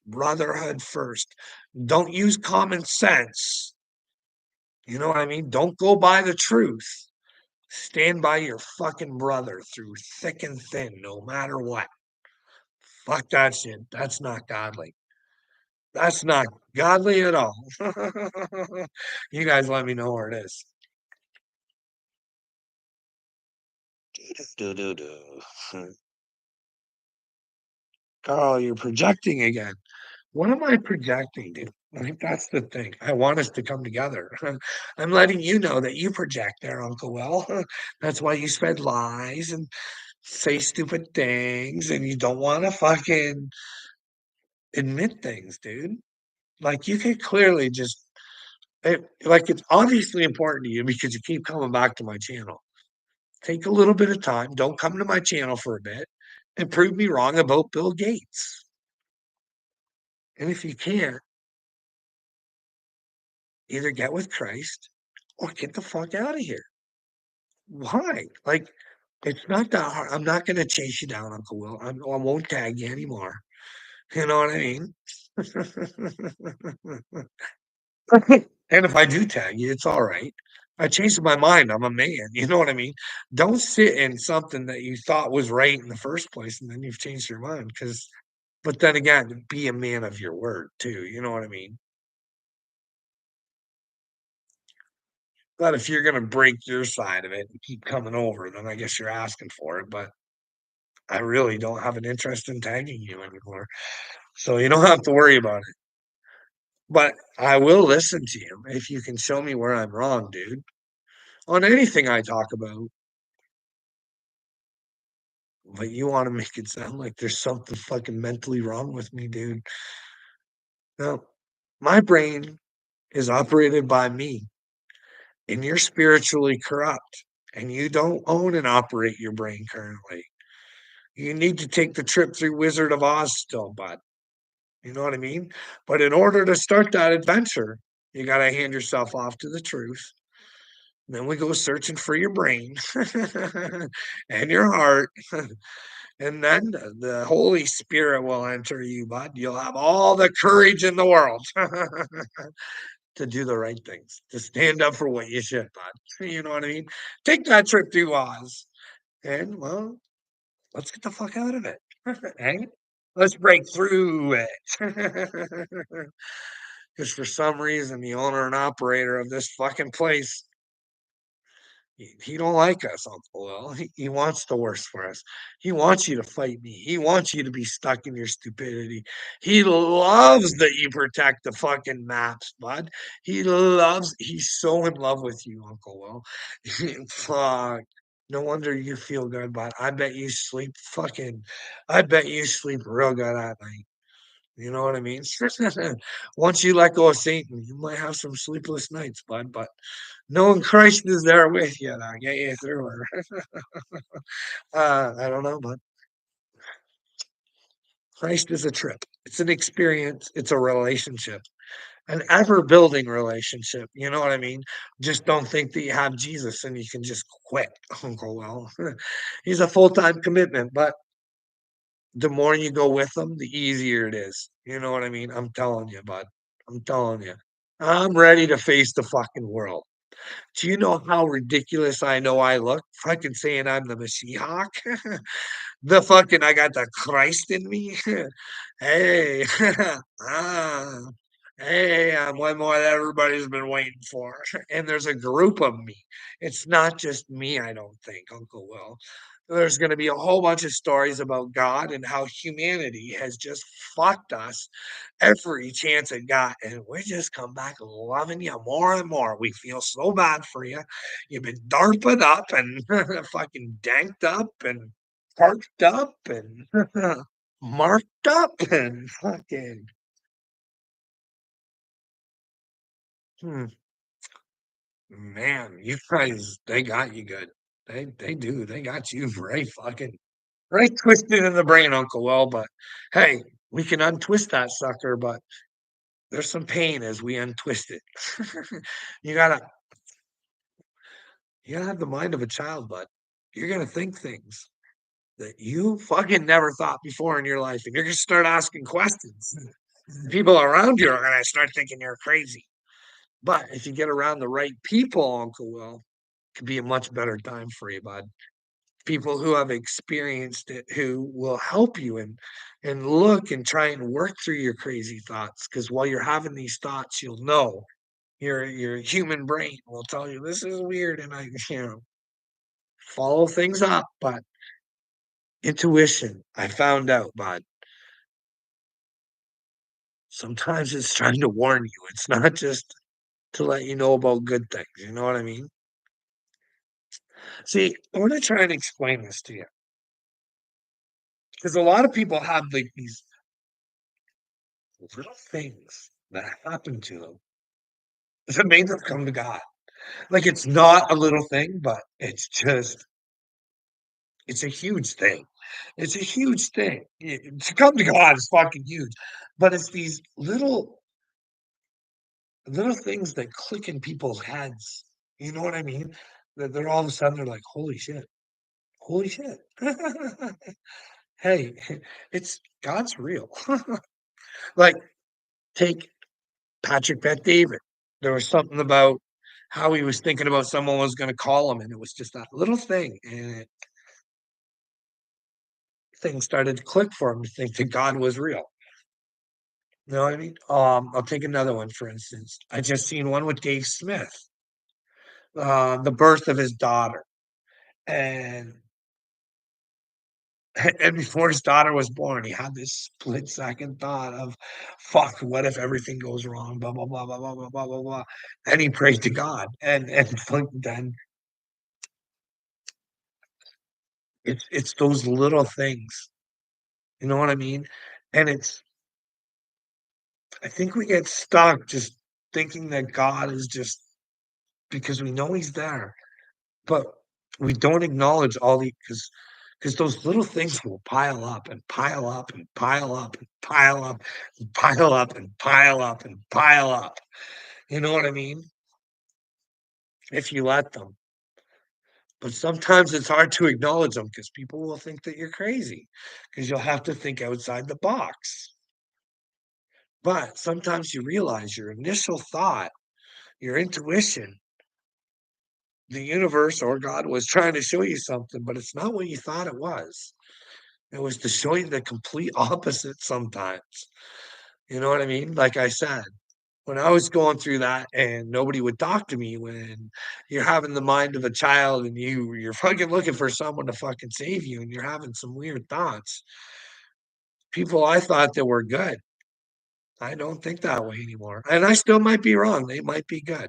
Brotherhood first. Don't use common sense. You know what I mean? Don't go by the truth. Stand by your fucking brother through thick and thin, no matter what. Fuck that shit. That's not godly. That's not godly at all. You guys let me know where it is. Carl, you're projecting again. What am I projecting, dude? I think that's the thing. I want us to come together. I'm letting you know that you project there, Uncle Will. That's why you spread lies and say stupid things and you don't want to fucking admit things, dude. Like you could clearly just like it's obviously important to you because you keep coming back to my channel. Take a little bit of time. Don't come to my channel for a bit and prove me wrong about Bill Gates. And if you can't, either get with Christ or get the fuck out of here. Why? Like, it's not that hard. I'm not going to chase you down, Uncle Will. I won't tag you anymore. You know what I mean? And if I do tag you, it's all right. I changed my mind. I'm a man. You know what I mean? Don't sit in something that you thought was right in the first place and then you've changed your mind. But then again, be a man of your word too. You know what I mean? But if you're going to break your side of it and keep coming over, then I guess you're asking for it. But I really don't have an interest in tagging you anymore. So you don't have to worry about it. But I will listen to you if you can show me where I'm wrong, dude. On anything I talk about. But you want to make it sound like there's something fucking mentally wrong with me, dude. No, my brain is operated by me, and you're spiritually corrupt, and you don't own and operate your brain currently. You need to take the trip through Wizard of Oz still, bud. You know what I mean? But in order to start that adventure, you got to hand yourself off to the truth. Then we go searching for your brain and your heart. And then the Holy Spirit will enter you, bud. You'll have all the courage in the world to do the right things, to stand up for what you should, bud. You know what I mean? Take that trip through Oz. And, well, let's get the fuck out of it. Eh? Let's break through it. Because for some reason, the owner and operator of this fucking place, he don't like us, Uncle Will. He wants the worst for us. He wants you to fight me. He wants you to be stuck in your stupidity. He loves that you protect the fucking maps, bud. He's so in love with you, Uncle Will. Fuck. No wonder you feel good, but I bet you sleep real good at night. You know what I mean? Once you let go of Satan, you might have some sleepless nights, bud, but knowing Christ is there with you, to get you through it. I don't know, but Christ is a trip. It's an experience. It's a relationship, an ever building relationship. You know what I mean? Just don't think that you have Jesus and you can just quit, Uncle Will. He's a full time commitment, but the more you go with him, the easier it is. You know what I mean? I'm telling you, bud. I'm telling you. I'm ready to face the fucking world. Do you know how ridiculous I know I look? Fucking saying I'm the Messiah. The fucking I got the Christ in me. Hey, ah, hey, I'm one more that everybody's been waiting for. And there's a group of me. It's not just me, I don't think, Uncle Will. There's going to be a whole bunch of stories about God and how humanity has just fucked us every chance it got. And we just come back loving you more and more. We feel so bad for you. You've been DARPA'd up and fucking danked up and parked up and marked up and fucking hmm, man, you guys, they got you good. They do. They got you right twisted in the brain, Uncle Will, but hey, we can untwist that sucker, but there's some pain as we untwist it. You gotta you gotta have the mind of a child, bud. You're gonna think things that you fucking never thought before in your life, and you're gonna start asking questions. People around you are gonna start thinking you're crazy. But if you get around the right people, Uncle Will, it could be a much better time for you, bud. People who have experienced it, who will help you and look and try and work through your crazy thoughts. Because while you're having these thoughts, you'll know your human brain will tell you this is weird, and follow things up. But intuition, I found out, bud. Sometimes it's trying to warn you. It's not just to let you know about good things. You know what I mean? See, I want to try and explain this to you because a lot of people have like these little things that happen to them that made them come to God. Like it's not a little thing, but it's a huge thing. It's a huge thing. To come to God is fucking huge, but it's these little things that click in people's heads. You know what I mean? That they're all of a sudden they're like, holy shit, holy shit. Hey, it's God's real. Like, take Patrick Bet David. There was something about how he was thinking about someone was going to call him, and it was just that little thing, and things started to click for him to think that God was real. You know what I mean? I'll take another one for instance. I just seen one with Dave Smith, the birth of his daughter, and and before his daughter was born, he had this split second thought of, "Fuck, what if everything goes wrong?" Blah blah blah blah blah blah blah blah blah, and he prayed to God, and then it's those little things, you know what I mean? And it's I think we get stuck just thinking that God is just because we know He's there, but we don't acknowledge all the because those little things will pile up and pile up and pile up and pile up and pile up and pile up and pile up. You know what I mean? If you let them. But sometimes it's hard to acknowledge them because people will think that you're crazy because you'll have to think outside the box. But sometimes you realize your initial thought, your intuition, the universe or God was trying to show you something, but it's not what you thought it was. It was to show you the complete opposite sometimes. You know what I mean? Like I said, when I was going through that and nobody would talk to me, when you're having the mind of a child and you're fucking looking for someone to fucking save you and you're having some weird thoughts, people I thought that were good, I don't think that way anymore. And I still might be wrong. They might be good.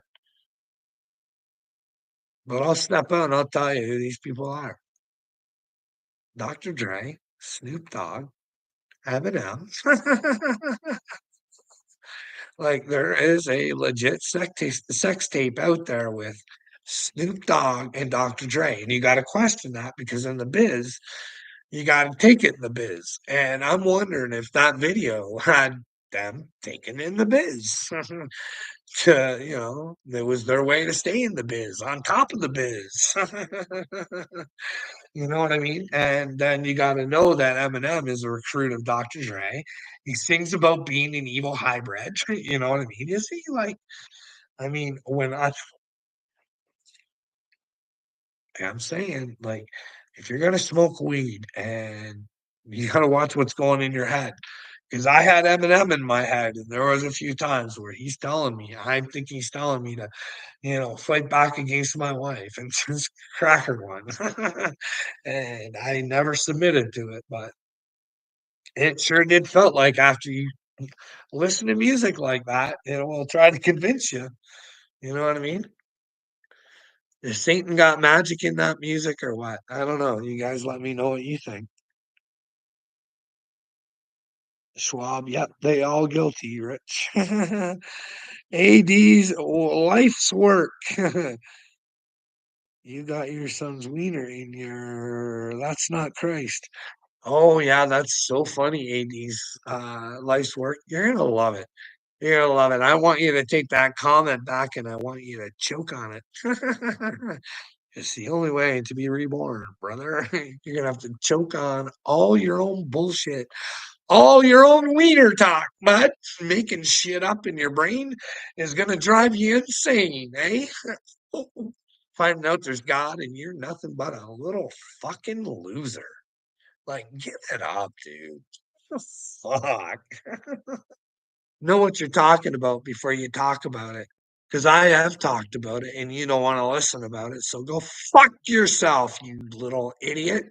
But I'll step out and I'll tell you who these people are. Dr. Dre, Snoop Dogg, Eminem. Like, there is a legit sex tape out there with Snoop Dogg and Dr. Dre, and you gotta question that because in the biz, you gotta take it in the biz, and I'm wondering if that video had them taken in the biz to, it was their way to stay in the biz, on top of the biz. You know what I mean? And then you got to know that Eminem is a recruit of Dr. Dre. He sings about being an evil hybrid. You know what I mean? You see, like, I mean, I'm saying, like, if you're gonna smoke weed and you gotta watch what's going in your head. Because I had Eminem in my head, and there was a few times where he's telling me, I think he's telling me to, fight back against my wife and just crack her one. And I never submitted to it, but it sure did felt like after you listen to music like that, it will try to convince you. You know what I mean? Is Satan got magic in that music or what? I don't know. You guys let me know what you think. Schwab, yep, they all guilty, Rich. AD's life's work. You got your son's wiener in your that's not Christ. Oh, yeah, that's so funny, AD's, life's work. You're gonna love it. You're gonna love it. I want you to take that comment back, and I want you to choke on it. It's the only way to be reborn, brother. You're gonna have to choke on all your own bullshit, all your own wiener talk, bud. Making shit up in your brain is gonna drive you insane, eh? Finding out there's God and you're nothing but a little fucking loser. Like, give it up, dude. Fuck. Know what you're talking about before you talk about it. Because I have talked about it and you don't want to listen about it. So go fuck yourself, you little idiot.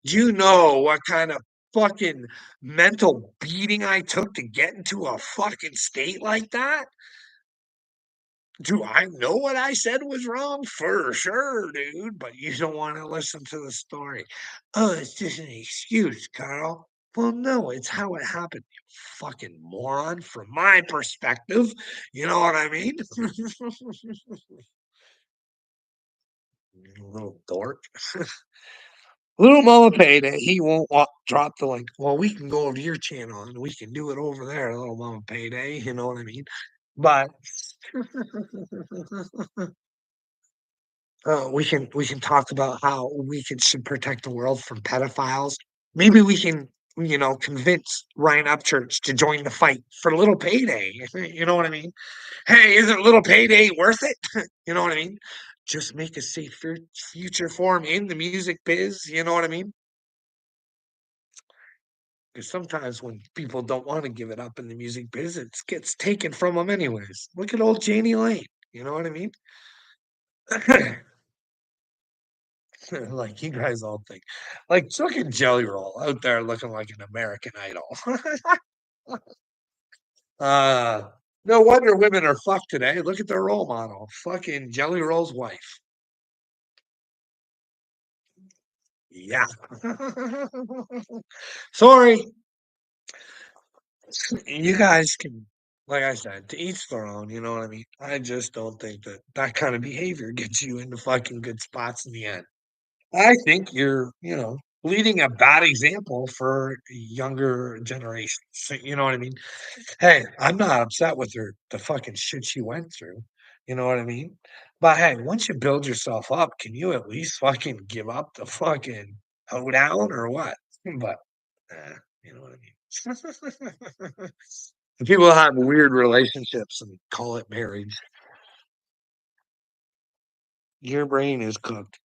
Do you know what kind of fucking mental beating I took to get into a fucking state like that? Do I know what I said was wrong? For sure, dude, but you don't wanna listen to the story. "Oh, it's just an excuse, Carl." Well, no, it's how it happened, you fucking moron, from my perspective, you know what I mean? You little dork. Little mama payday, he won't wa drop the link. Well, we can go over to your channel and we can do it over there, little mama payday, you know what I mean? But we can talk about how should protect the world from pedophiles. Maybe we can, convince Ryan Upchurch to join the fight for little payday. You know what I mean? Hey, isn't little payday worth it? You know what I mean? Just make a safe future for him in the music biz. You know what I mean? Because sometimes when people don't want to give it up in the music biz, it gets taken from them anyways. Look at old Janie Lane. You know what I mean? Like you guys all think, like fucking Jelly Roll out there looking like an American Idol. uh, no wonder women are fucked today. Look at their role model, fucking Jelly Roll's wife. Yeah. Sorry, you guys can. Like I said, to each their own. You know what I mean? I just don't think that that kind of behavior gets you into fucking good spots in the end. I think you're, leading a bad example for younger generations. You know what I mean? Hey, I'm not upset with her, the fucking shit she went through. You know what I mean? But hey, once you build yourself up, can you at least fucking give up the fucking hoedown or what? But, you know what I mean? People have weird relationships and call it marriage. Your brain is cooked.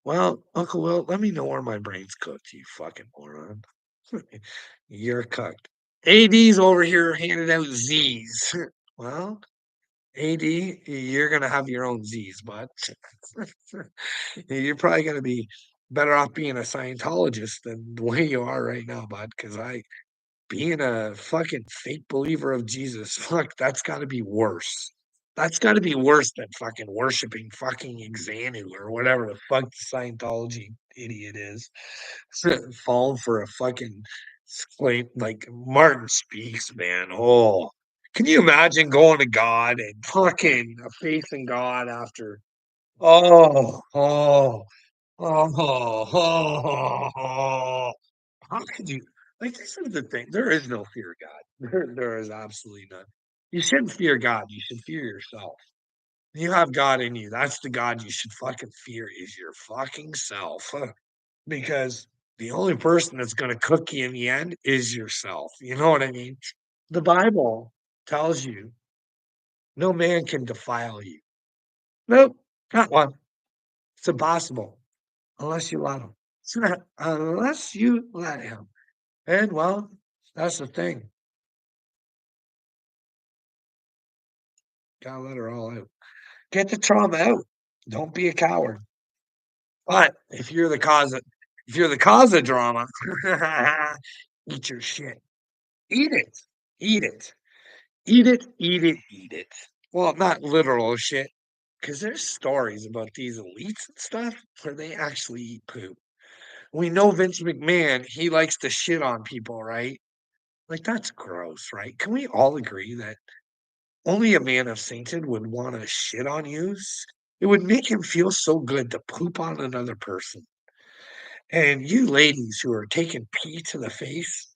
Well, Uncle Will, let me know where my brain's cooked, you fucking moron. You're cooked. AD's over here handing out Z's. Well, AD, you're gonna have your own Z's, bud. You're probably gonna be better off being a Scientologist than the way you are right now, bud. Because I being a fucking fake believer of Jesus, fuck, that's gotta be worse. That's gotta be worse than fucking worshiping fucking Xanu or whatever the fuck the Scientology idiot is. Falling for a fucking like Martin Speaks, man. Oh, can you imagine going to God and fucking a faith in God after? Oh, oh, oh, oh, how could you? Like, this is the thing. There is no fear of God. There is absolutely none. You shouldn't fear God. You should fear yourself. You have God in you. That's the God you should fucking fear is your fucking self. Because the only person that's gonna cook you in the end is yourself. You know what I mean? The Bible tells you no man can defile you. Nope, not one. It's impossible unless you let him. Unless you let him. And well, that's the thing. Gotta let her all out. Get the trauma out. Don't be a coward. But if you're the cause of drama, eat your shit. Eat it. Eat it. Eat it, eat it, eat it. Well, not literal shit, because there's stories about these elites and stuff where they actually eat poop. We know Vince McMahon, he likes to shit on people, right? Like, that's gross, right? Can we all agree that only a man of Satan would wanna shit on you? It would make him feel so good to poop on another person. And you ladies who are taking pee to the face,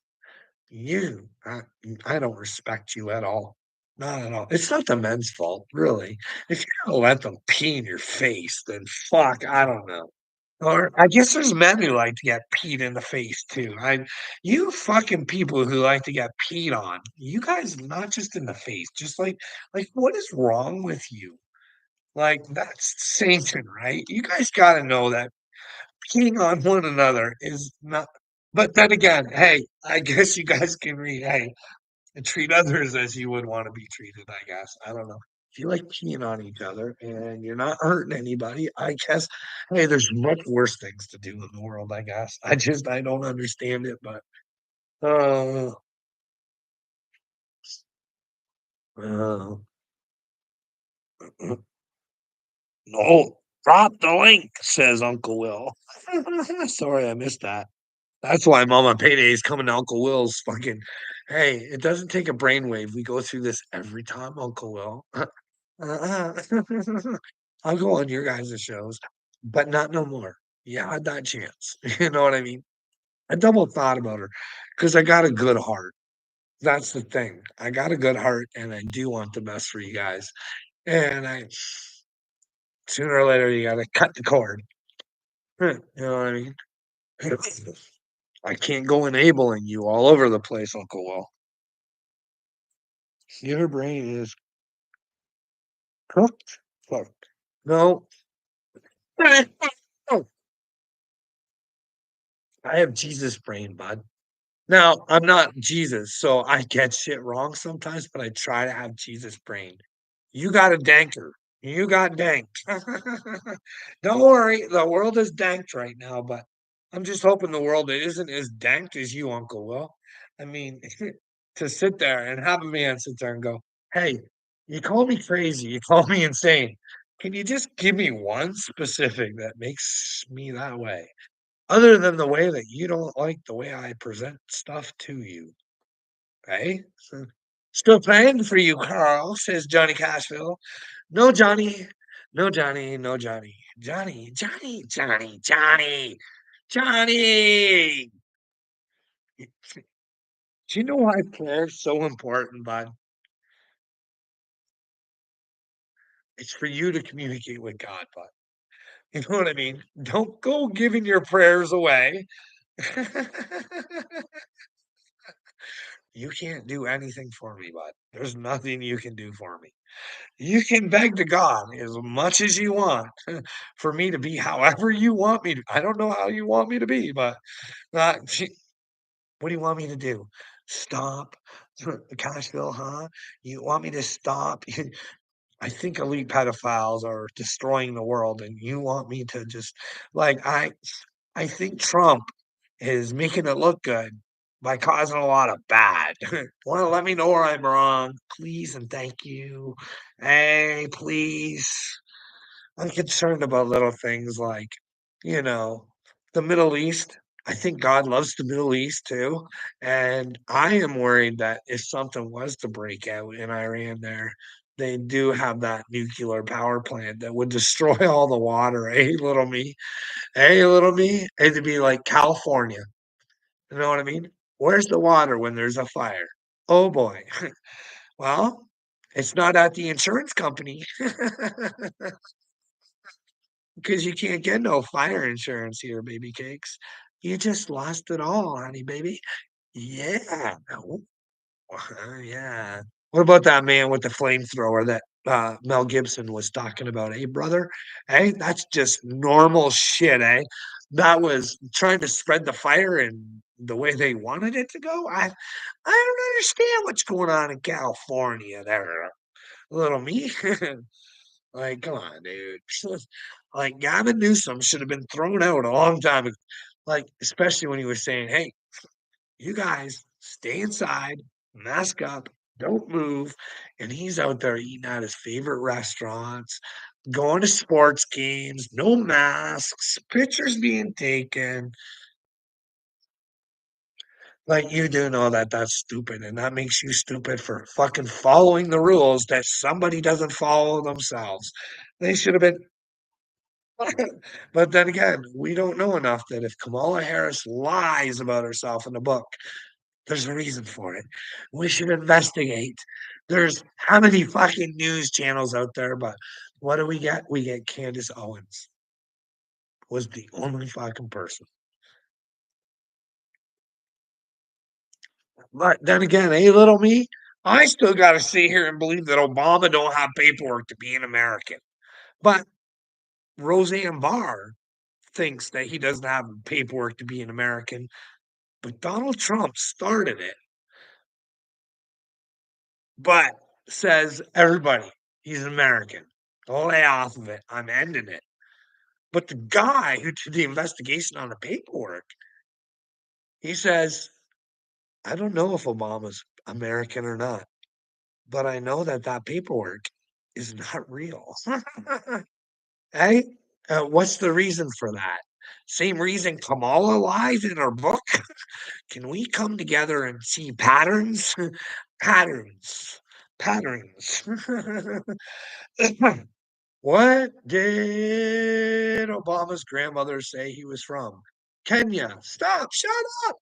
you I don't respect you at all. Not at all. It's not the men's fault, really. If you're gonna let them pee in your face, then fuck, I don't know. Or I guess there's men who like to get peed in the face too. You fucking people who like to get peed on, you guys not just in the face, just like what is wrong with you? Like that's Satan, right? You guys gotta know that peeing on one another is not but then again, hey, I guess you guys can read, hey, and treat others as you would wanna be treated, I guess. I don't know. If you like peeing on each other and you're not hurting anybody, I guess, hey, there's much worse things to do in the world, I guess. I don't understand it, but, uh, uh, "No, drop the link," says Uncle Will. Sorry, I missed that. That's why Mama Payday is coming to Uncle Will's fucking "Hey, it doesn't take a brainwave. We go through this every time, Uncle Will." Uh-uh. I'll go on your guys' shows, but not no more. You had that chance. You know what I mean? I double thought about her because I got a good heart. That's the thing. I got a good heart and I do want the best for you guys. And I sooner or later you gotta cut the cord. You know what I mean? I can't go enabling you all over the place, Uncle Will. Your brain is cooked. Fuck. No. I have Jesus brain, bud. Now, I'm not Jesus, so I get shit wrong sometimes, but I try to have Jesus brain. You got a danker. You got danked. Don't worry, the world is danked right now, but I'm just hoping the world isn't as danked as you, Uncle Will. I mean, to sit there and have a man sit there and go, "Hey, you call me crazy, you call me insane. Can you just give me one specific that makes me that way?" Other than the way that you don't like the way I present stuff to you, eh? So, "Still praying for you, Carl," says Johnny Cashville. "No, Johnny. No, Johnny. No, Johnny. Johnny, Johnny, Johnny, Johnny, Johnny!" Do you know why prayer's so important, bud? It's for you to communicate with God, bud. You know what I mean? Don't go giving your prayers away. You can't do anything for me, bud. There's nothing you can do for me. You can beg to God as much as you want for me to be however you want me to. I don't know how you want me to be, but not what do you want me to do? Stop Cashville, huh? You want me to stop? I think elite pedophiles are destroying the world, and you want me to just like I think Trump is making it look good by causing a lot of bad. Wanna let me know where I'm wrong, please and thank you. Hey, please. I'm concerned about little things like, you know, the Middle East. I think God loves the Middle East too. And I am worried that if something was to break out in Iran there, they do have that nuclear power plant that would destroy all the water. Hey, little me. Hey, little me. It'd be like California. You know what I mean? Where's the water when there's a fire? Oh boy. Well, it's not at the insurance company. Because you can't get no fire insurance here, baby cakes. You just lost it all, honey baby. Yeah. Oh, yeah. What about that man with the flamethrower that, Mel Gibson was talking about, eh, brother? Hey, that's just normal shit, eh? That was trying to spread the fire in the way they wanted it to go? I don't understand what's going on in California there, little me. Like, come on, dude. Like, Gavin Newsom should have been thrown out a long time ago. Like, especially when he was saying, "Hey, you guys stay inside, mask up, don't move." And he's out there eating at his favorite restaurants, going to sports games, no masks, pictures being taken. Like, you do know that that's stupid, and that makes you stupid for fucking following the rules that somebody doesn't follow themselves. They should have been but then again, we don't know enough that if Kamala Harris lies about herself in the book, there's a reason for it. We should investigate. There's how many fucking news channels out there, but what do we get? We get Candace Owens was the only fucking person. But then again, hey, little me, I still got to sit here and believe that Obama don't have paperwork to be an American. But Roseanne Barr thinks that he doesn't have paperwork to be an American. But Donald Trump started it, but says everybody, he's an American. Don't lay off of it. I'm ending it. But the guy who did the investigation on the paperwork, he says, I don't know if Obama's American or not, but I know that that paperwork is not real. Hey, what's the reason for that? Same reason Kamala lies in her book. Can we come together and see patterns? Patterns. Patterns. What did Obama's grandmother say he was from? Kenya. Stop. Shut up.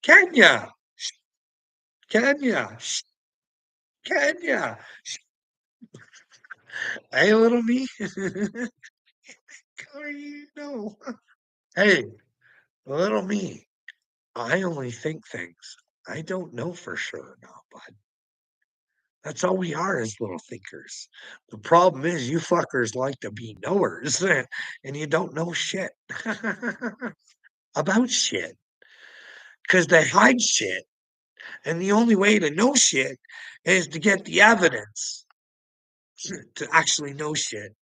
Kenya. Kenya. Kenya. Hey, little me. How are you know? Hey, little me. I only think things. I don't know for sure now, bud. That's all we are as little thinkers. The problem is you fuckers like to be knowers and you don't know shit about shit because they hide shit. And the only way to know shit is to get the evidence to actually know shit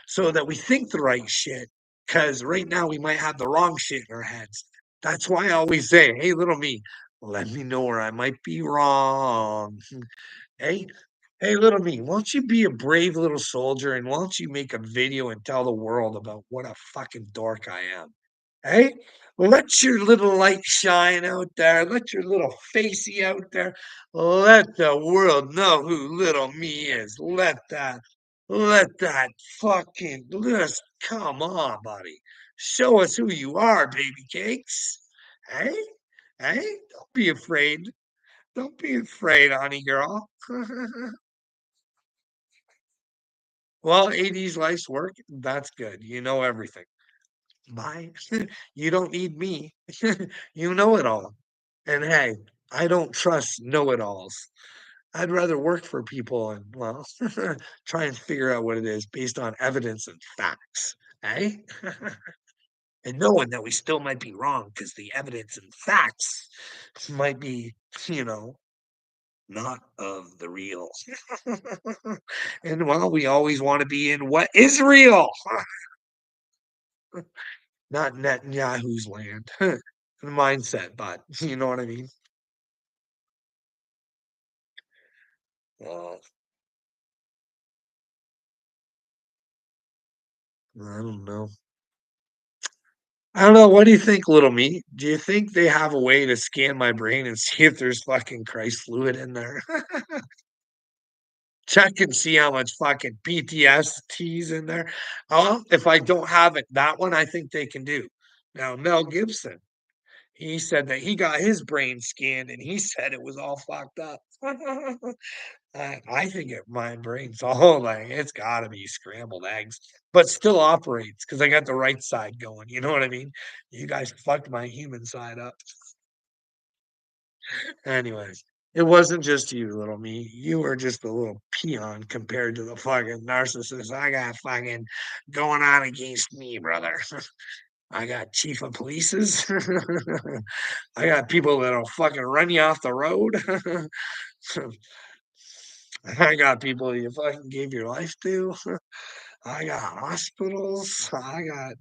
so that we think the right shit. Because right now we might have the wrong shit in our heads. That's why I always say, hey, little me, let me know where I might be wrong. Hey, hey, little me, won't you be a brave little soldier and won't you make a video and tell the world about what a fucking dork I am? Hey, let your little light shine out there. Let your little facey out there. Let the world know who little me is. Let that fucking, just come on, buddy. Show us who you are, baby cakes. Hey, hey, don't be afraid. Don't be afraid, honey girl. Well, 80s life's work, that's good. You know everything. Bye. You don't need me. You know it all. And hey, I don't trust know-it-alls. I'd rather work for people and, well, try and figure out what it is based on evidence and facts. Eh? And knowing that we still might be wrong because the evidence and facts might be, you know, not of the real. And well, we always want to be in what is real, not Netanyahu's land. Mindset, but you know what I mean? Uh, I don't know. I don't know. What do you think, little me? Do you think they have a way to scan my brain and see if there's fucking Christ fluid in there? Check and see how much fucking PTSD's in there. If I don't have it, that one I think they can do. Now, Mel Gibson, he said that he got his brain scanned and he said it was all fucked up. I think my brain's all like it's got to be scrambled eggs, but still operates because I got the right side going. You know what I mean? You guys fucked my human side up. Anyways, it wasn't just you, little me. You were just a little peon compared to the fucking narcissist I got fucking going on against me, brother. I got chief of polices. I got people that'll fucking run you off the road. I got people you fucking gave your life to. I got hospitals. I got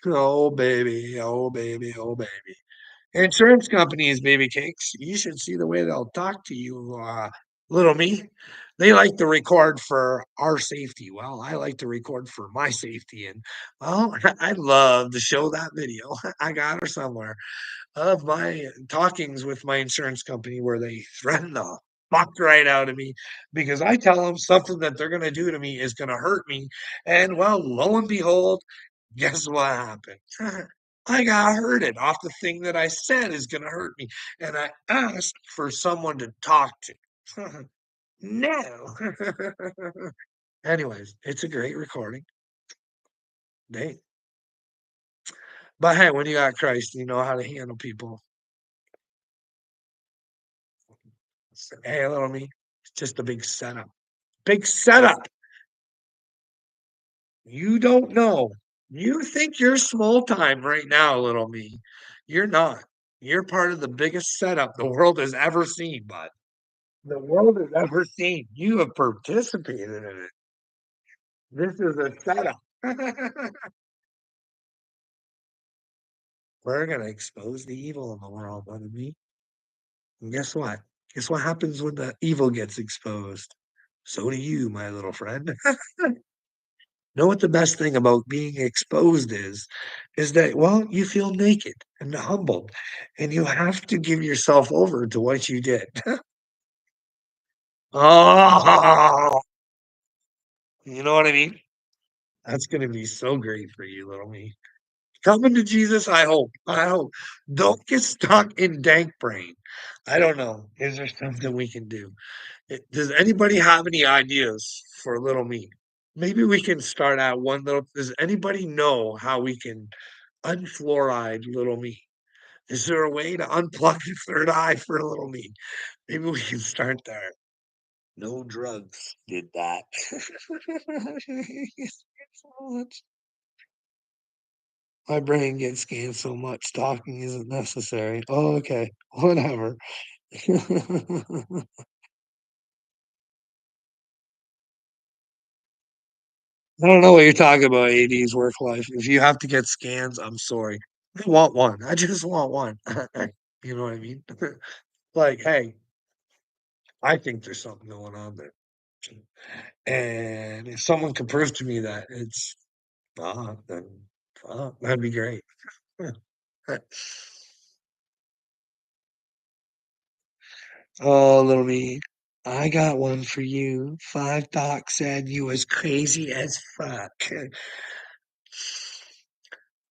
oh baby, oh baby, oh baby. Insurance companies, baby cakes. You should see the way they'll talk to you, little me. They like to record for our safety. Well, I like to record for my safety, and, well, I'd love to show that video. I got her somewhere of my talkings with my insurance company where they threaten the fuck right out of me because I tell them something that they're gonna do to me is gonna hurt me, and, well, lo and behold, guess what happened? I got hurted off the thing that I said is gonna hurt me, and I asked for someone to talk to. No. Anyways, it's a great recording. They but hey, when you got Christ, you know how to handle people. Hey, little me, it's just a big setup. Big setup. You don't know. You think you're small time right now, little me. You're not. You're part of the biggest setup the world has ever seen, bud. The world has ever seen. You have participated in it. This is a setup. We're gonna expose the evil in the world, buddy me. And guess what? Guess what happens when the evil gets exposed? So do you, my little friend. Know what the best thing about being exposed is that, well, you feel naked and humbled, and you have to give yourself over to what you did. Oh, you know what I mean? That's gonna be so great for you, little me. Coming to Jesus, I hope. I hope. Don't get stuck in dank brain. I don't know. Is there something we can do? Does anybody have any ideas for little me? Maybe we can start out one little. Does anybody know how we can unfluoride little me? Is there a way to unplug the third eye for little me? Maybe we can start there. No drugs did that. So much. My brain gets scanned so much, talking isn't necessary. Oh, okay. Whatever. I don't know what you're talking about, AD's work life. If you have to get scans, I'm sorry. I want one. I just want one. You know what I mean? Like, hey, I think there's something going on there. And if someone can prove to me that it's then that'd be great. Oh, little me, I got one for you. 5 Doc said you was crazy as fuck.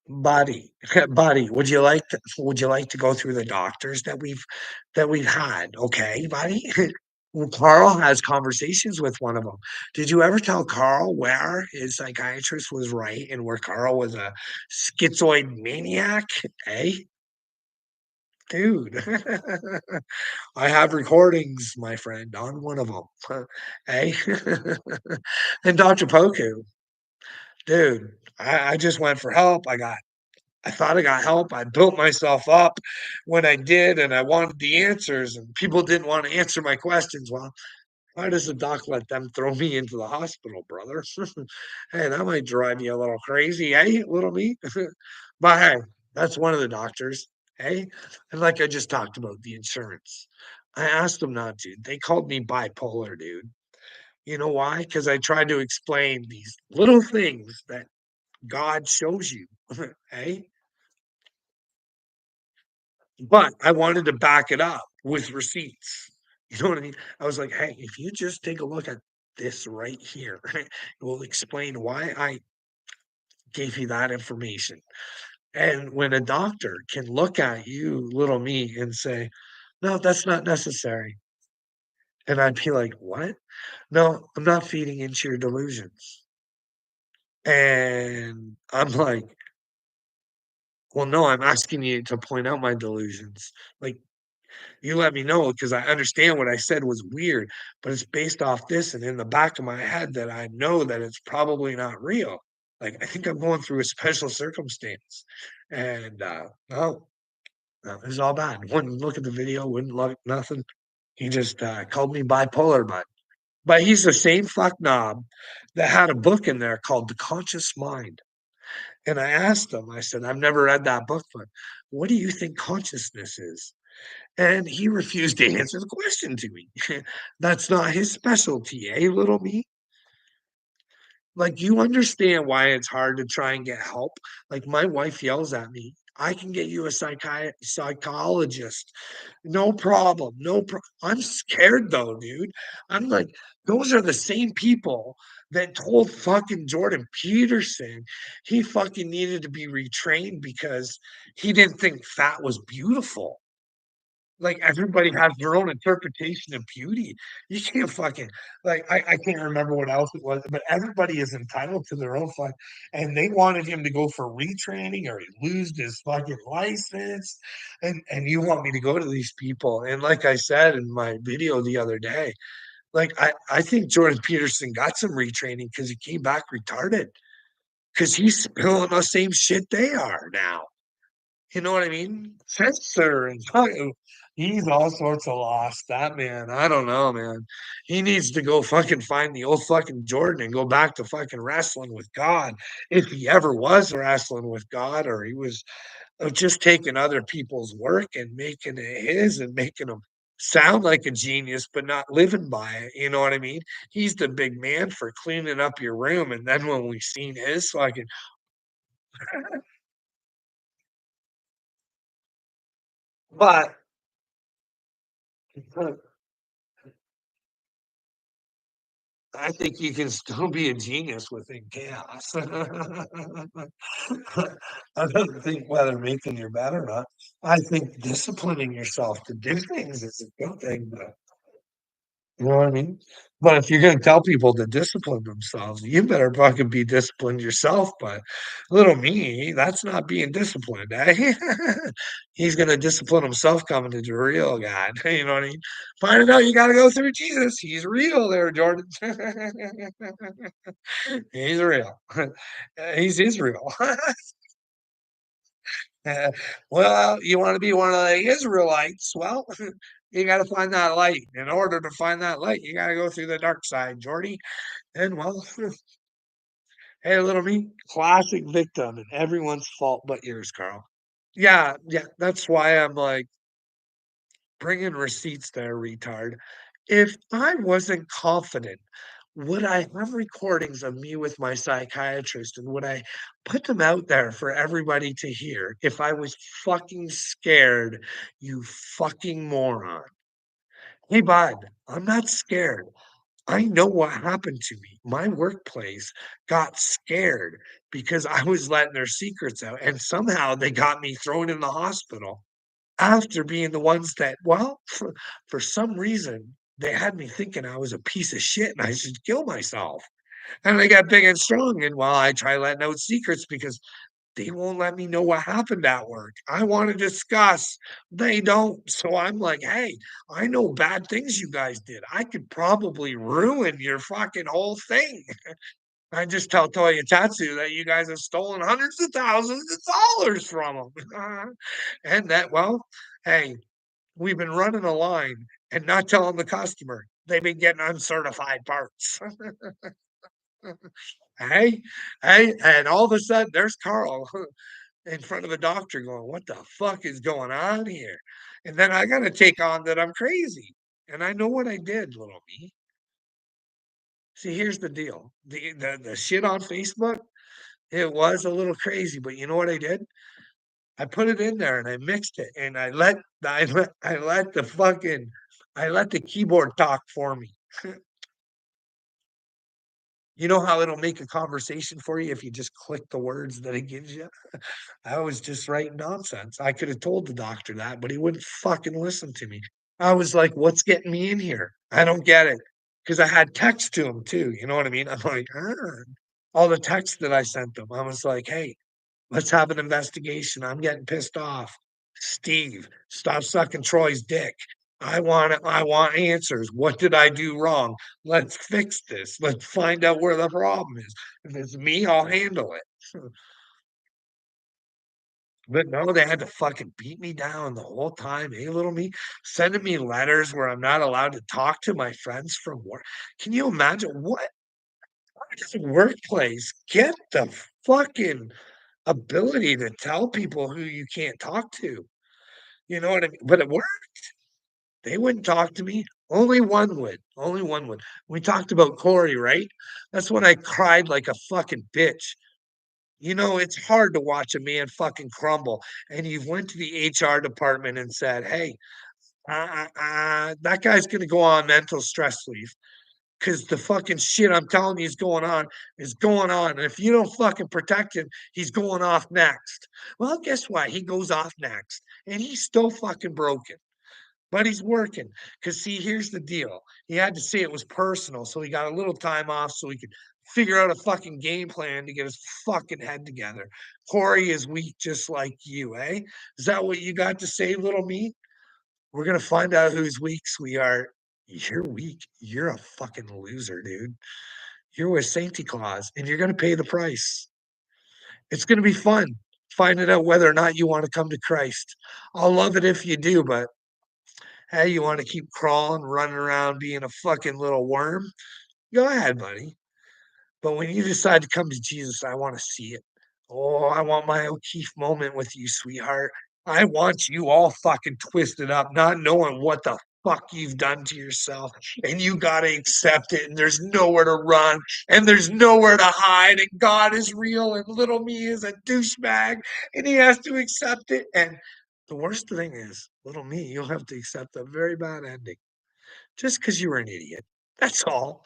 Buddy, buddy, would you like to go through the doctors that we've had, okay, buddy? Well, Carl has conversations with one of them. Did you ever tell Carl where his psychiatrist was right and where Carl was a schizoid maniac? Eh? Dude. I have recordings, my friend, on one of them. Eh? And Dr. Poku, dude, I just went for help. I thought I got help. I built myself up when I did, and I wanted the answers, and people didn't want to answer my questions. Well, why does the doc let them throw me into the hospital, brother? Hey, that might drive you a little crazy, eh, little me? But hey, that's one of the doctors, eh? And like I just talked about, the insurance. I asked them not to. They called me bipolar, dude. You know why? Because I tried to explain these little things that God shows you, eh? But I wanted to back it up with receipts. You know what I mean? I was like, "Hey, if you just take a look at this right here, it will explain why I gave you that information." And when a doctor can look at you, little me, and say, "No, that's not necessary." And I'd be like, "What? No, I'm not feeding into your delusions." And I'm like, "Well, no, I'm asking you to point out my delusions. Like, you let me know because I understand what I said was weird, but it's based off this and in the back of my head that I know that it's probably not real. Like, I think I'm going through a special circumstance." And, no, no, it was all bad. Wouldn't look at the video, wouldn't look nothing. He just, called me bipolar, but he's the same fuck knob that had a book in there called The Conscious Mind. And I asked him, I said, "I've never read that book, but what do you think consciousness is?" and he refused to answer the question to me. That's not his specialty, eh, little me? Like, you understand why it's hard to try and get help? Like, my wife yells at me, "I can get you a psychologist. No problem, no pro" I'm scared though, dude. I'm like, those are the same people that told fucking Jordan Peterson he fucking needed to be retrained because he didn't think fat was beautiful. Like, everybody has their own interpretation of beauty. You can't fucking I can't remember what else it was, but everybody is entitled to their own and they wanted him to go for retraining or he lose his fucking license, and you want me to go to these people, and like I said in my video the other day, like, I think Jordan Peterson got some retraining because he came back retarded because he's spilling the same shit they are now. You know what I mean? Censor and fucking he's all sorts of lost, that man, I don't know, man. He needs to go fucking find the old fucking Jordan and go back to fucking wrestling with God, if he ever was wrestling with God or he was, just taking other people's work and making it his and making him sound like a genius, but not living by it, you know what I mean? He's the big man for cleaning up your room, and then when we seen his fucking but I think you can still be a genius within chaos. I don't think whether making your bed or not. I think disciplining yourself to do things is a good thing, but you know what I mean? But if you're gonna tell people to discipline themselves, you better fucking be disciplined yourself, but little me, that's not being disciplined, eh? He's gonna discipline himself coming to the real God, you know what I mean? Finding out you gotta go through Jesus, he's real there, Jordan. He's real. He's Israel. Uh, well, you wanna be one of the Israelites, well, you gotta find that light. In order to find that light, you gotta go through the dark side, Jordy. And well, hey, little me, classic victim and everyone's fault but yours, Carl. Yeah, yeah, that's why I'm like, bringing receipts there, retard. If I wasn't confident, would I have recordings of me with my psychiatrist, and would I put them out there for everybody to hear if I was fucking scared, you fucking moron? Hey, bud, I'm not scared. I know what happened to me. My workplace got scared because I was letting their secrets out, and somehow they got me thrown in the hospital after being the ones that, well, for some reason, they had me thinking I was a piece of shit and I should kill myself. And I got big and strong, and well, I try letting out secrets because they won't let me know what happened at work. I wanna discuss. They don't. So I'm like, "Hey, I know bad things you guys did. I could probably ruin your fucking whole thing." I just tell Toyotatsu that you guys have stolen hundreds of thousands of dollars from them. And that, well, hey, we've been running a line and not telling the customer. They've been getting uncertified parts. Hey, hey, and all of a sudden, there's Carl in front of a doctor going, "What the fuck is going on here?" And then I gotta take on that I'm crazy, and I know what I did, little me. See, here's the deal. The shit on Facebook, it was a little crazy, but you know what I did? I put it in there and I mixed it, and I let the fucking I let the keyboard talk for me. You know how it'll make a conversation for you if you just click the words that it gives you? I was just writing nonsense. I could have told the doctor that, but he wouldn't fucking listen to me. I was like, "What's getting me in here? I don't get it." Because I had text to him too, you know what I mean? I'm like, all the texts that I sent him, I was like, "Hey, let's have an investigation. I'm getting pissed off. Steve, stop sucking Troy's dick. I want answers. What did I do wrong? Let's fix this. Let's find out where the problem is. If it's me, I'll handle it." But no, they had to fucking beat me down the whole time, eh, little me? Sending me letters where I'm not allowed to talk to my friends from work. Can you imagine what does a workplace get the fucking ability to tell people who you can't talk to? You know what I mean? But it worked. They wouldn't talk to me. Only one would. Only one would. We talked about Corey, right? That's when I cried like a fucking bitch. You know, it's hard to watch a man fucking crumble, and you've went to the HR department and said, "Hey, that guy's gonna go on mental stress leave because the fucking shit I'm telling you is going on, and if you don't fucking protect him, he's going off next." Well, guess what? He goes off next, and he's still fucking broken. But he's working. Cause see, here's the deal. He had to say it was personal, so he got a little time off so he could figure out a fucking game plan to get his fucking head together. Corey is weak just like you, eh? Is that what you got to say, little me? We're gonna find out who's weak, sweetheart. You're weak. You're a fucking loser, dude. You're with Santa Claus, and you're gonna pay the price. It's gonna be fun finding out whether or not you want to come to Christ. I'll love it if you do, but hey, you wanna keep crawling, running around being a fucking little worm? Go ahead, buddy. But when you decide to come to Jesus, I wanna see it. Oh, I want my O'Keefe moment with you, sweetheart. I want you all fucking twisted up, not knowing what the fuck you've done to yourself, and you gotta accept it, and there's nowhere to run, and there's nowhere to hide, and God is real, and little me is a douchebag, and he has to accept it, and the worst thing is, little me, you'll have to accept a very bad ending just because you were an idiot. That's all.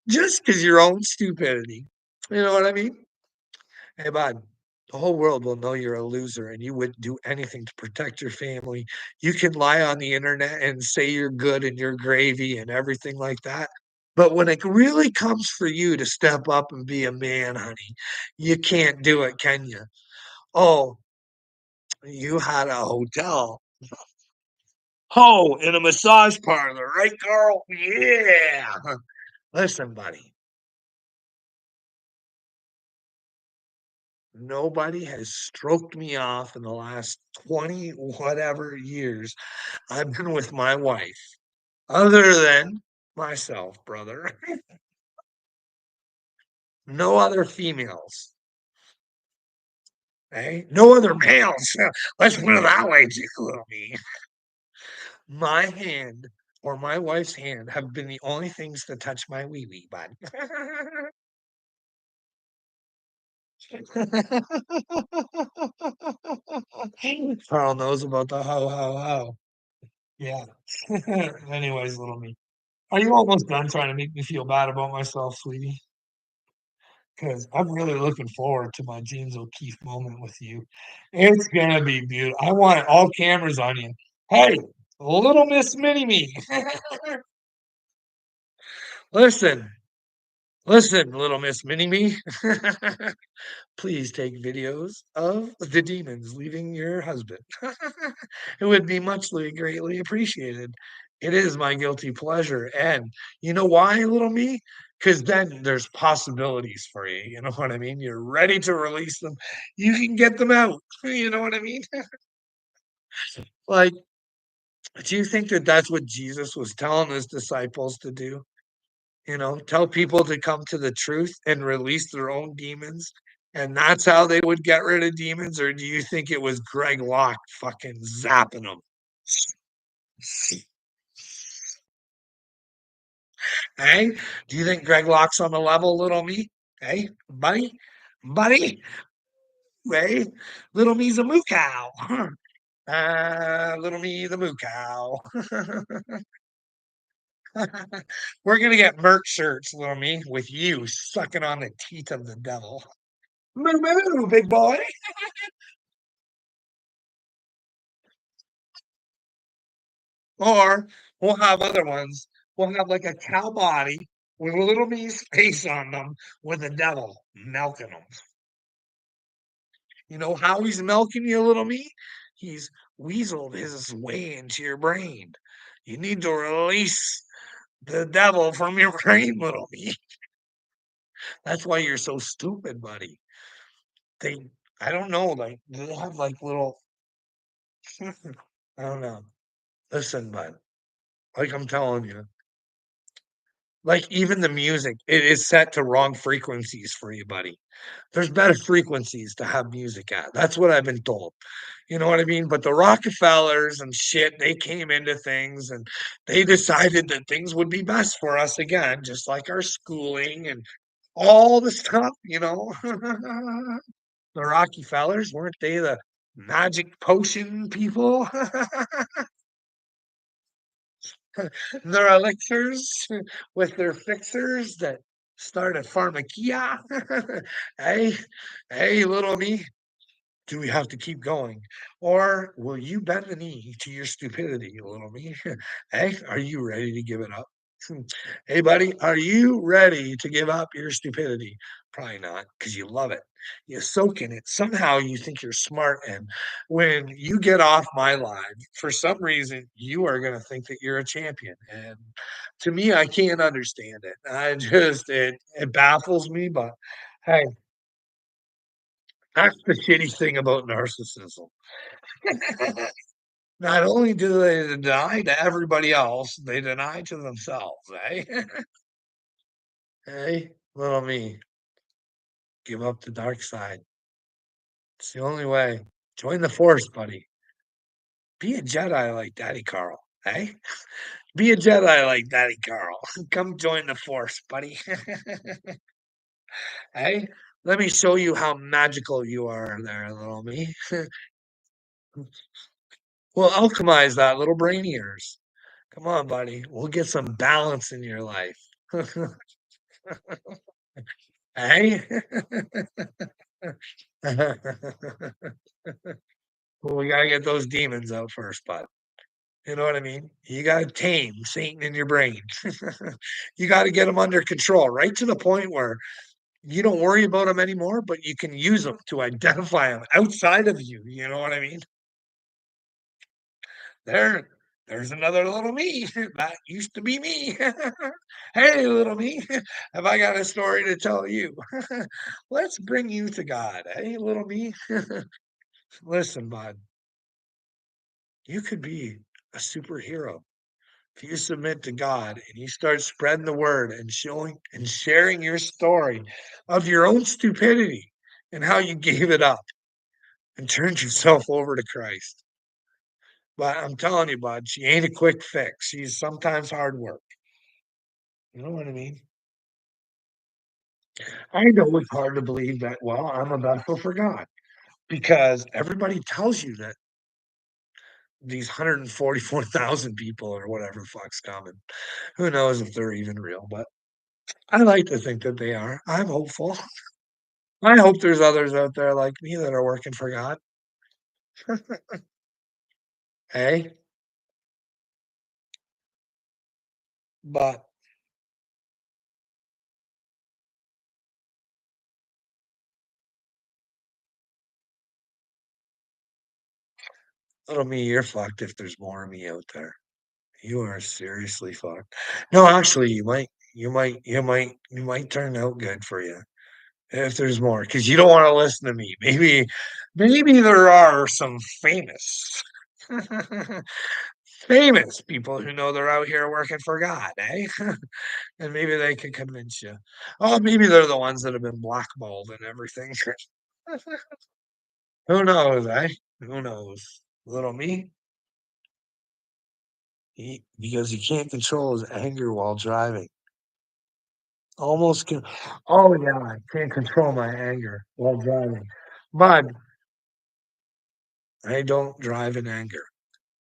Just because your own stupidity. You know what I mean? Hey, bud, the whole world will know you're a loser and you wouldn't do anything to protect your family. You can lie on the internet and say you're good and you're gravy and everything like that. But when it really comes for you to step up and be a man, honey, you can't do it, can you? Oh, you had a hotel. Oh, in a massage parlor, right, Carl? Yeah. Listen, buddy, nobody has stroked me off in the last 20 whatever years I've been with my wife, other than myself, brother. No other females, eh? No other males. Let's put it that way, too, me. My hand or my wife's hand have been the only things to touch my wee wee, bud. Carl knows about the how, how. Yeah. Anyways, little me. Are you almost done trying to make me feel bad about myself, sweetie? Because I'm really looking forward to my James O'Keefe moment with you. It's gonna be beautiful. I want all cameras on you. Hey, little Miss Mini Me. Listen, listen, little Miss Mini Me. Please take videos of the demons leaving your husband. It would be muchly greatly appreciated. It is my guilty pleasure. And you know why, little me? Because then there's possibilities for you. You know what I mean? You're ready to release them. You can get them out. You know what I mean? Like, do you think that that's what Jesus was telling his disciples to do? You know, tell people to come to the truth and release their own demons, and that's how they would get rid of demons, or do you think it was Greg Locke fucking zapping them? Hey, do you think Greg Locke's on the level, little me? Hey, buddy, buddy, hey, little me's a moo cow. Little me, the moo cow. We're gonna get merch shirts, little me, with you sucking on the teeth of the devil. Moo moo, big boy. Or we'll have other ones. We'll have like a cow body with a little me's face on them with the devil milking them. You know how he's milking you, little me? He's weaseled his way into your brain. You need to release the devil from your brain, little me. That's why you're so stupid, buddy. They, I don't know, like, they have like little, I don't know. Listen, bud, like I'm telling you, Like, even the music, it is set to wrong frequencies for you, buddy. There's better frequencies to have music at. That's what I've been told. You know what I mean? But the Rockefellers and shit, they came into things and they decided that things would be best for us again, just like our schooling and all the stuff, you know? The Rockefellers, weren't they the magic potion people? Their elixirs with their fixers that start a pharmakia. Hey, hey, little me, do we have to keep going? Or will you bend the knee to your stupidity, little me? Hey, are you ready to give it up? Hey, buddy, are you ready to give up your stupidity? Probably not, because you love it. You soak in it. Somehow you think you're smart. And when you get off my line, for some reason, you are going to think that you're a champion. And to me, I can't understand it. It baffles me. But hey, that's the shitty thing about narcissism. Not only do they deny to everybody else, they deny to themselves, eh? Hey, little me, give up the dark side. It's the only way. Join the Force, buddy. Be a Jedi like Daddy Carl, eh? Be a Jedi like Daddy Carl. Come join the Force, buddy. Hey, let me show you how magical you are there, little me. We'll alchemize that little brain of yours. Come on, buddy. We'll get some balance in your life. Hey? Well, we gotta get those demons out first, bud. You know what I mean? You gotta tame Satan in your brain. You gotta get him under control, right to the point where you don't worry about him anymore, but you can use him to identify him outside of you, you know what I mean? There there's another little me. That used to be me. Hey, little me, have I got a story to tell you? Let's bring you to God. Hey, little me. Listen, bud, you could be a superhero if you submit to God and you start spreading the word and showing and sharing your story of your own stupidity and how you gave it up and turned yourself over to Christ. But I'm telling you, bud, she ain't a quick fix. She's sometimes hard work. You know what I mean? I know it's hard to believe that, well, I'm a vessel for God because everybody tells you that these 144,000 people or whatever the fuck's coming. Who knows if they're even real, but I like to think that they are. I'm hopeful. I hope there's others out there like me that are working for God. Hey, but little me, you're fucked if there's more of me out there. You are seriously fucked. No, actually, you might turn out good for you if there's more, because you don't want to listen to me. Maybe there are some famous, famous people who know they're out here working for God, eh? And maybe they could convince you. Oh, maybe they're the ones that have been blackballed and everything. Who knows, eh? Who knows? Little me, because he can't control his anger while driving. Almost can. Oh yeah, I can't control my anger while driving. But I don't drive in anger.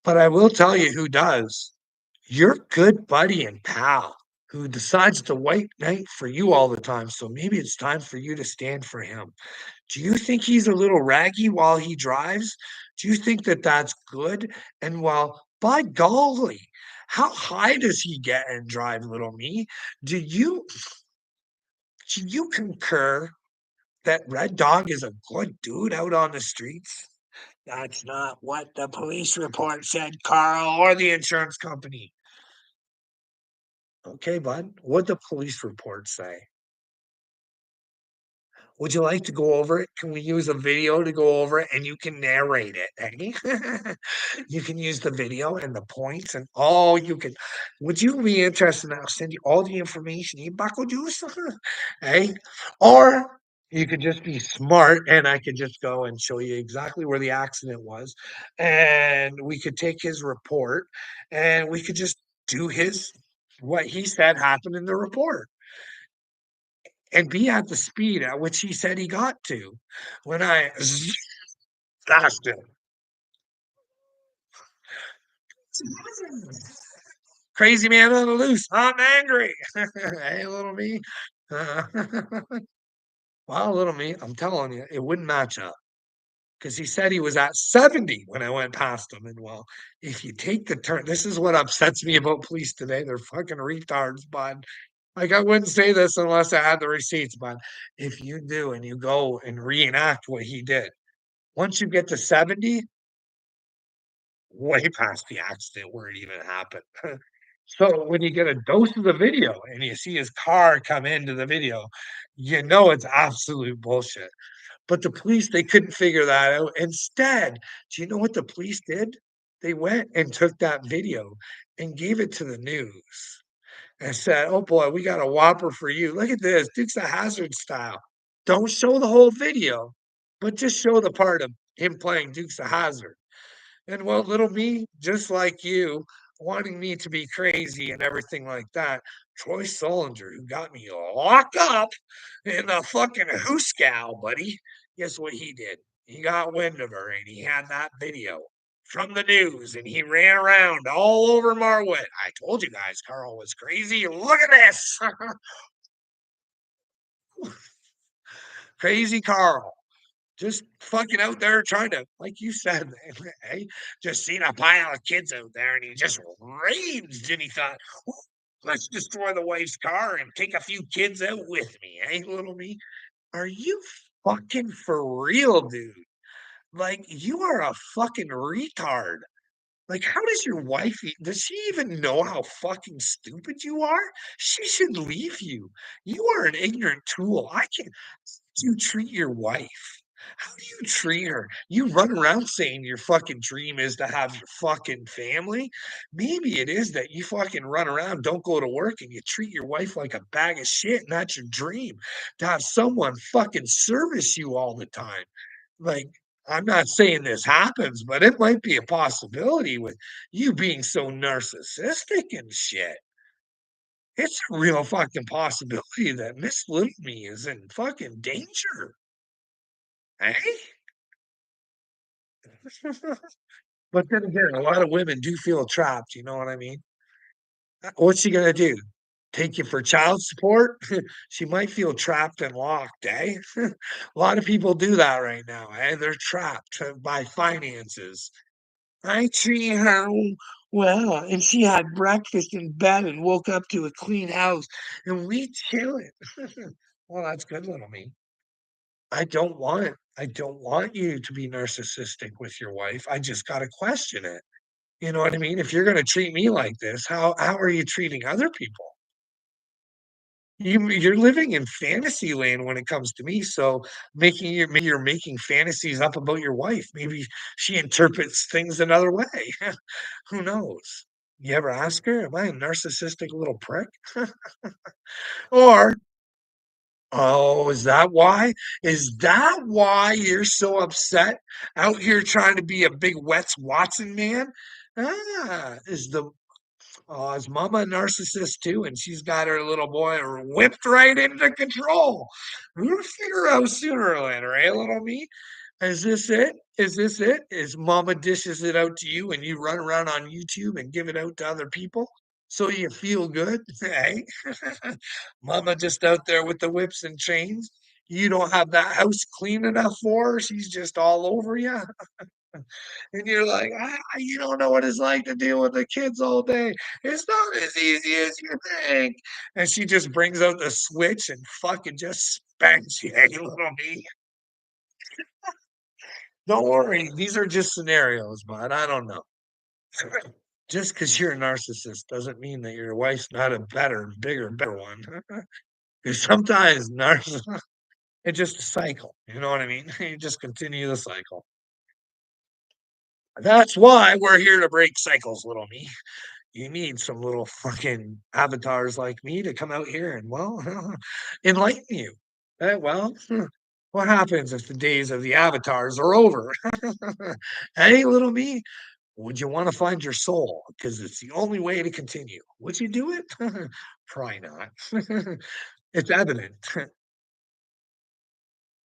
But I will tell you who does. Your good buddy and pal who decides to white knight for you all the time. So maybe it's time for you to stand for him. Do you think he's a little raggy while he drives? Do you think that that's good? And well, by golly, how high does he get and drive, little me? Do you concur that Red Dog is a good dude out on the streets? That's not what the police report said, Carl, or the insurance company. Okay, bud. What'd the police report say? Would you like to go over it? Can we use a video to go over it and you can narrate it, eh? You can use the video and the points and all you can would you be interested? I'll send you all the information, you buckle juice, eh? Or you could just be smart and I could just go and show you exactly where the accident was, and we could take his report and we could just do his what he said happened in the report and be at the speed at which he said he got to when I fast him. Crazy man on the loose. I'm angry. Hey, little me. Uh, well, little me, I'm telling you, it wouldn't match up because he said he was at 70 when I went past him. And well, if you take the turn, this is what upsets me about police today. They're fucking retards, bud. Like I wouldn't say this unless I had the receipts, but if you do and you go and reenact what he did, once you get to 70, way past the accident where it even happened. So when you get a dose of the video and you see his car come into the video, you know it's absolute bullshit. But the police, they couldn't figure that out. Instead, do you know what the police did? They went and took that video and gave it to the news and said, "Oh boy, we got a whopper for you. Look at this, Dukes of Hazzard style. Don't show the whole video, but just show the part of him playing Dukes of Hazzard." And well, little me, just like you, wanting me to be crazy and everything like that, Troy Solinger, who got me locked up in the fucking Hooskow, buddy, guess what he did? He got wind of her and he had that video from the news and he ran around all over Marwood. I told you guys Carl was crazy. Look at this. Crazy Carl. Just fucking out there trying to, like you said, hey, just seen a pile of kids out there and he just raged and he thought, "Ooh, let's destroy the wife's car and take a few kids out with me, eh, little me? Are you fucking for real, dude? Like, you are a fucking retard. Like, how does your wife does she even know how fucking stupid you are? She should leave you. You are an ignorant tool. I can't you treat your wife? How do you treat her? You run around saying your fucking dream is to have your fucking family. Maybe it is that you fucking run around, don't go to work, and you treat your wife like a bag of shit, and that's your dream to have someone fucking service you all the time. Like, I'm not saying this happens, but it might be a possibility with you being so narcissistic and shit. It's a real fucking possibility that Miss Little Me is in fucking danger. Eh? But then again, a lot of women do feel trapped, you know what I mean? What's she gonna do? Take you for child support? She might feel trapped and locked, eh? A lot of people do that right now, eh? They're trapped by finances. I treat her well, and she had breakfast in bed and woke up to a clean house, and we chilling. Well, that's good, little me. I don't want you to be narcissistic with your wife. I just gotta question it. You know what I mean? If you're gonna treat me like this, how are you treating other people? You're living in fantasy land when it comes to me, so making your maybe you're making fantasies up about your wife. Maybe she interprets things another way. Who knows? You ever ask her, "Am I a narcissistic little prick?" Or, "Oh, is that why? Is that why you're so upset out here trying to be a big Wes Watson man? Ah, is mama a narcissist too, and she's got her little boy whipped right into control. We'll figure out sooner or later, eh, little me? Is this it? Is this it? Is mama dishes it out to you and you run around on YouTube and give it out to other people? So you feel good, eh? Mama just out there with the whips and chains. You don't have that house clean enough for her. She's just all over you. And you're like, you don't know what it's like to deal with the kids all day. It's not as easy as you think." And she just brings out the switch and fucking just spanks you, you little me. Don't worry, these are just scenarios, but I don't know. Just because you're a narcissist doesn't mean that your wife's not a better, bigger, better one. Because sometimes narcissists. It's just a cycle, you know what I mean? You just continue the cycle. That's why we're here to break cycles, little me. You need some little fucking avatars like me to come out here and, well, enlighten you. Well, what happens if the days of the avatars are over? Hey, little me, would you want to find your soul? Because it's the only way to continue. Would you do it? Probably not. It's evident.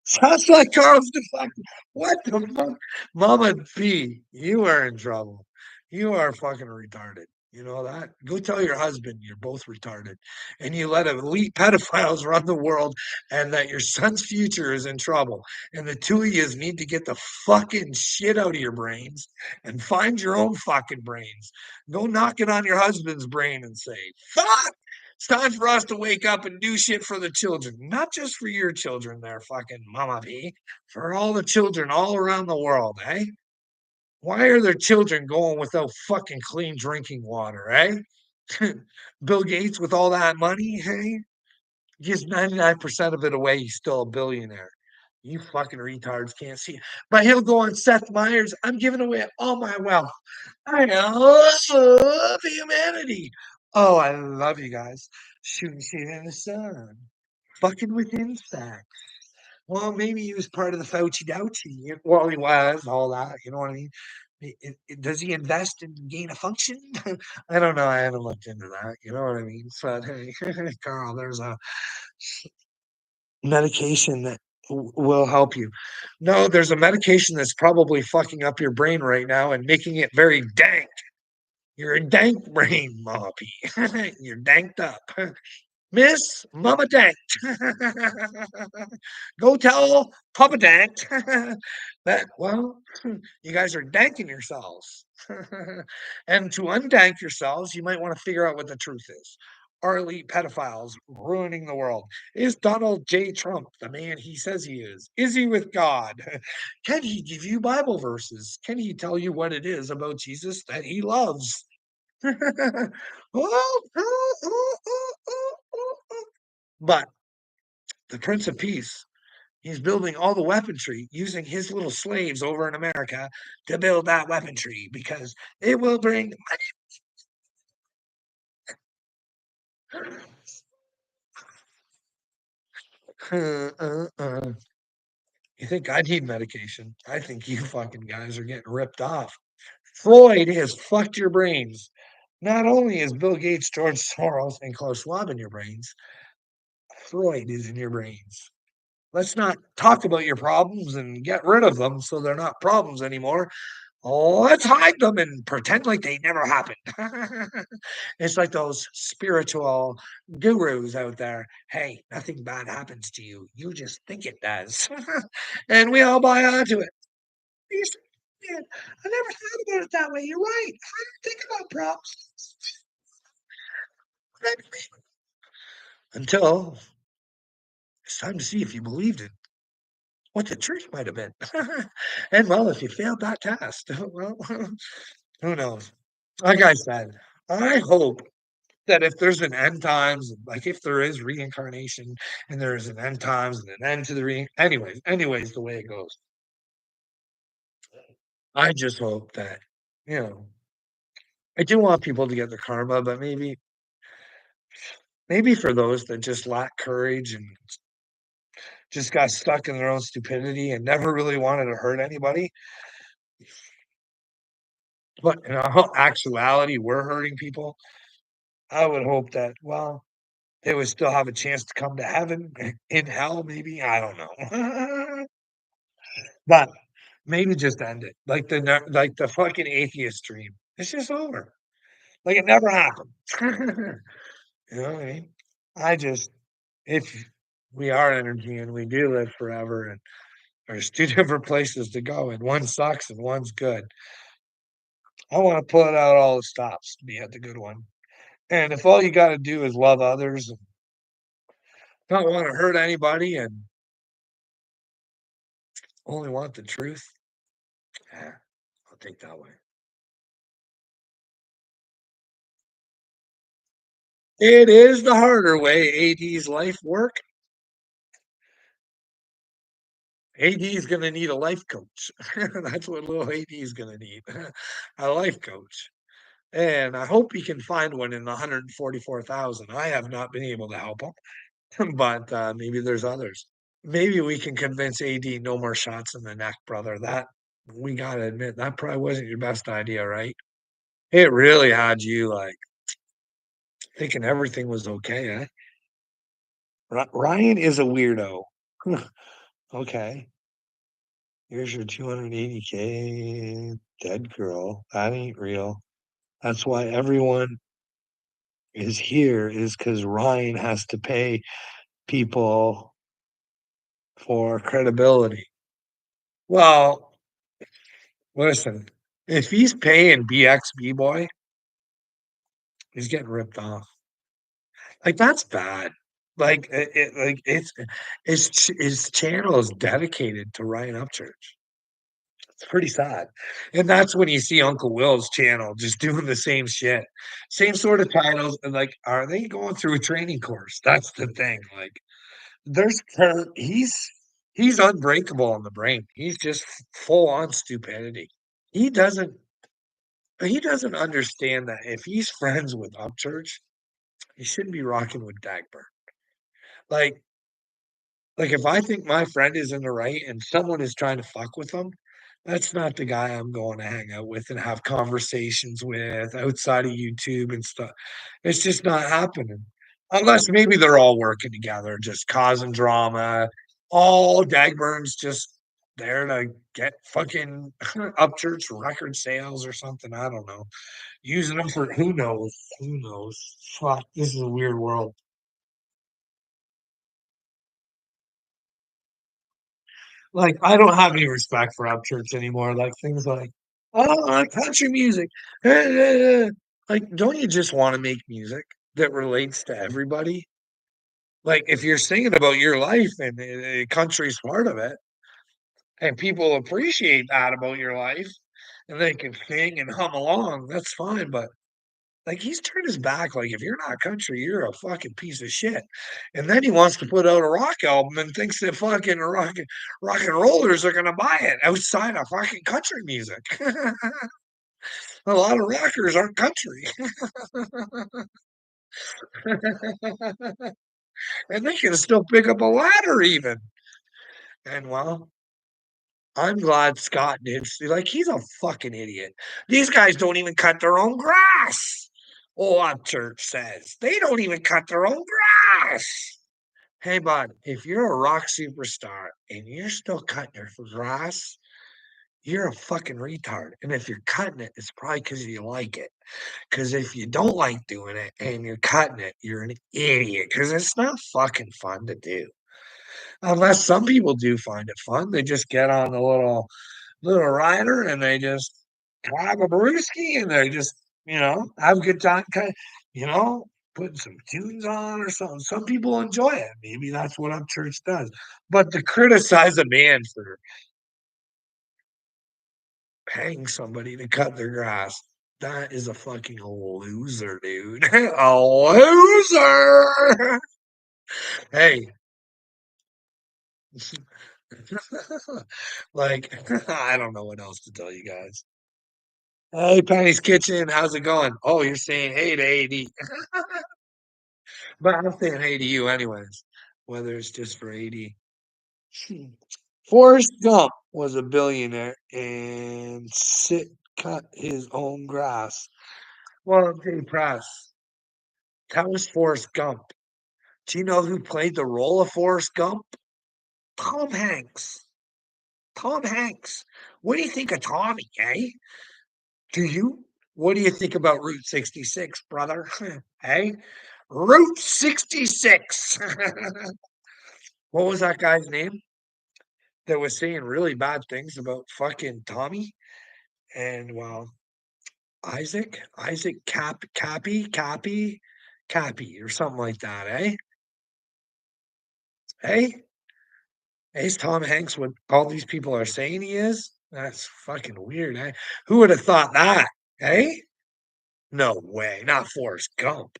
Sounds like Carl's deflecting. What the fuck? Mama P, you are in trouble. You are fucking retarded. You know that? Go tell your husband you're both retarded and you let elite pedophiles run the world and that your son's future is in trouble. And the two of yous need to get the fucking shit out of your brains and find your own fucking brains. Go knock it on your husband's brain and say, fuck! It's time for us to wake up and do shit for the children, not just for your children there, fucking Mama P, for all the children all around the world, eh? Why are their children going without fucking clean drinking water, eh? Bill Gates with all that money, hey, gives 99% of it away. He's still a billionaire. You fucking retards can't see. But he'll go on Seth Meyers. I'm giving away all my wealth. I love humanity. Oh, I love you guys. Shooting shit in the sun. Fucking with insects. Well, maybe he was part of the Fauci Douchi. Well, he was, all that. You know what I mean? Does he invest in gain of function? I don't know. I haven't looked into that. You know what I mean? But hey, Carl, there's a medication that will help you. No, there's a medication that's probably fucking up your brain right now and making it very dank. You're a dank brain, Moppy. You're danked up. Miss Mama Dank. Go tell Papa Dank that, well, you guys are danking yourselves. And to undank yourselves, you might want to figure out what the truth is. Are elite pedophiles ruining the world? Is Donald J. Trump the man he says he is? Is he with God? Can he give you Bible verses? Can he tell you what it is about Jesus that he loves? But the Prince of Peace, he's building all the weaponry using his little slaves over in America to build that weaponry because it will bring money. You think I need medication? I think you fucking guys are getting ripped off. Freud has fucked your brains. Not only is Bill Gates, George Soros, and Klaus Schwab in your brains, Freud is in your brains. Let's not talk about your problems and get rid of them so they're not problems anymore. Let's hide them and pretend like they never happened. It's like those spiritual gurus out there. Hey, nothing bad happens to you. You just think it does. And we all buy onto it. Yeah, I never thought about it that way. You're right. I don't think about problems until it's time to see if you believed it, what the truth might have been. And well, if you failed that test, well, who knows? Like I said, I hope that if there's an end times, like if there is reincarnation and there is an end times and an end to the anyways, the way it goes. I just hope that, you know, I do want people to get their karma, but maybe for those that just lack courage and just got stuck in their own stupidity and never really wanted to hurt anybody, but in all actuality, we're hurting people. I would hope that, well, they would still have a chance to come to heaven in hell, maybe. I don't know. But maybe just end it. Like the fucking atheist dream. It's just over. Like it never happened. You know what I mean? I just if we are energy and we do live forever and there's two different places to go and one sucks and one's good. I want to put out all the stops to be at the good one. And if all you gotta do is love others and not want to hurt anybody and only want the truth, yeah, I'll take that way. It is the harder way, AD's life work. AD is gonna need a life coach. That's what little AD is gonna need, a life coach. And I hope he can find one in the 144,000. I have not been able to help him, but, maybe there's others. Maybe we can convince AD no more shots in the neck, brother. That we gotta admit, that probably wasn't your best idea, right? It really had you, like, thinking everything was okay, eh? Ryan is a weirdo. Okay. Here's your 280K dead girl. That ain't real. That's why everyone is here is because Ryan has to pay people for credibility. Well, listen, if he's paying BXB boy, he's getting ripped off. Like, that's bad. Like, his channel is dedicated to Ryan Upchurch. It's pretty sad. And that's when you see Uncle Will's channel just doing the same shit. Same sort of titles, and, like, are they going through a training course? That's the thing, like, there's he's unbreakable in the brain. He's just full on stupidity. He doesn't he doesn't understand that if he's friends with Upchurch, he shouldn't be rocking with Dagber. Like like, if I think my friend is in the right and someone is trying to fuck with him, that's not the guy I'm going to hang out with and have conversations with outside of YouTube and stuff. It's just not happening. Unless maybe they're all working together, just causing drama. All Dagburn's just there to get fucking Upchurch record sales or something. I don't know. Using them for who knows? Who knows? Fuck, this is a weird world. Like, I don't have any respect for Upchurch anymore, like, things like, "Oh, country music, eh, eh, eh." Like, don't you just wanna make music that relates to everybody? Like, if you're singing about your life and, country's part of it, and people appreciate that about your life, and they can sing and hum along, that's fine, but like, he's turned his back, like, if you're not country, you're a fucking piece of shit, and then he wants to put out a rock album and thinks that fucking rock and rollers are gonna buy it outside of fucking country music. A lot of rockers aren't country, and they can still pick up a ladder even, and, well, I'm glad Scott did like, he's a fucking idiot. These guys don't even cut their own grass, Church says. They don't even cut their own grass. Hey, bud, if you're a rock superstar and you're still cutting your grass, you're a fucking retard. And if you're cutting it, it's probably because you like it. Because if you don't like doing it and you're cutting it, you're an idiot. Because it's not fucking fun to do. Unless some people do find it fun. They just get on the little rider and they just grab a brewski and they just, have a good time, putting some tunes on or something. Some people enjoy it. Maybe that's what Upchurch does. But to criticize a band for paying somebody to cut their grass, that is a fucking loser, dude. A loser. Hey. Like, I don't know what else to tell you guys. Hey, Penny's Kitchen, how's it going? Oh, you're saying hey to AD. But I'm saying hey to you anyways, whether it's just for AD. Hmm. Forrest Gump was a billionaire and sit cut his own grass. Well, Jay Press, that was Forrest Gump. Do you know who played the role of Forrest Gump? Tom Hanks. Tom Hanks. What do you think of Tommy, eh? Do you? What do you think about Route 66, brother? Hey, Route 66. What was that guy's name that was saying really bad things about fucking Tommy? And well, Isaac Cappy, or something like that, eh? Hey, is Tom Hanks what all these people are saying he is? That's fucking weird, eh? Who would have thought that? Eh? No way, not Forrest Gump.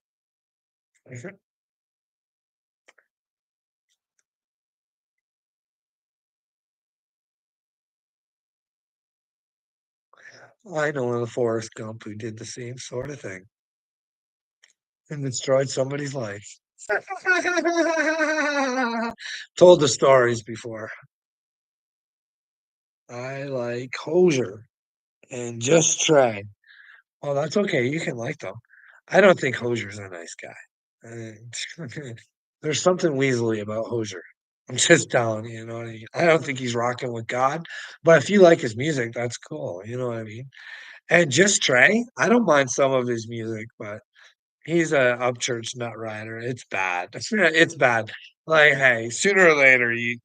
I know a Forrest Gump who did the same sort of thing and destroyed somebody's life. Told the stories before. I like Hozier and Just Try. Oh, that's okay. You can like them. I don't think Hozier's a nice guy. There's something weaselly about Hozier. I'm just telling you, you know what I mean? I don't think he's rocking with God, but if you like his music, that's cool. You know what I mean? And Just Trey, I don't mind some of his music, but he's a upchurch nut rider. It's bad. It's bad. Like, hey, sooner or later, you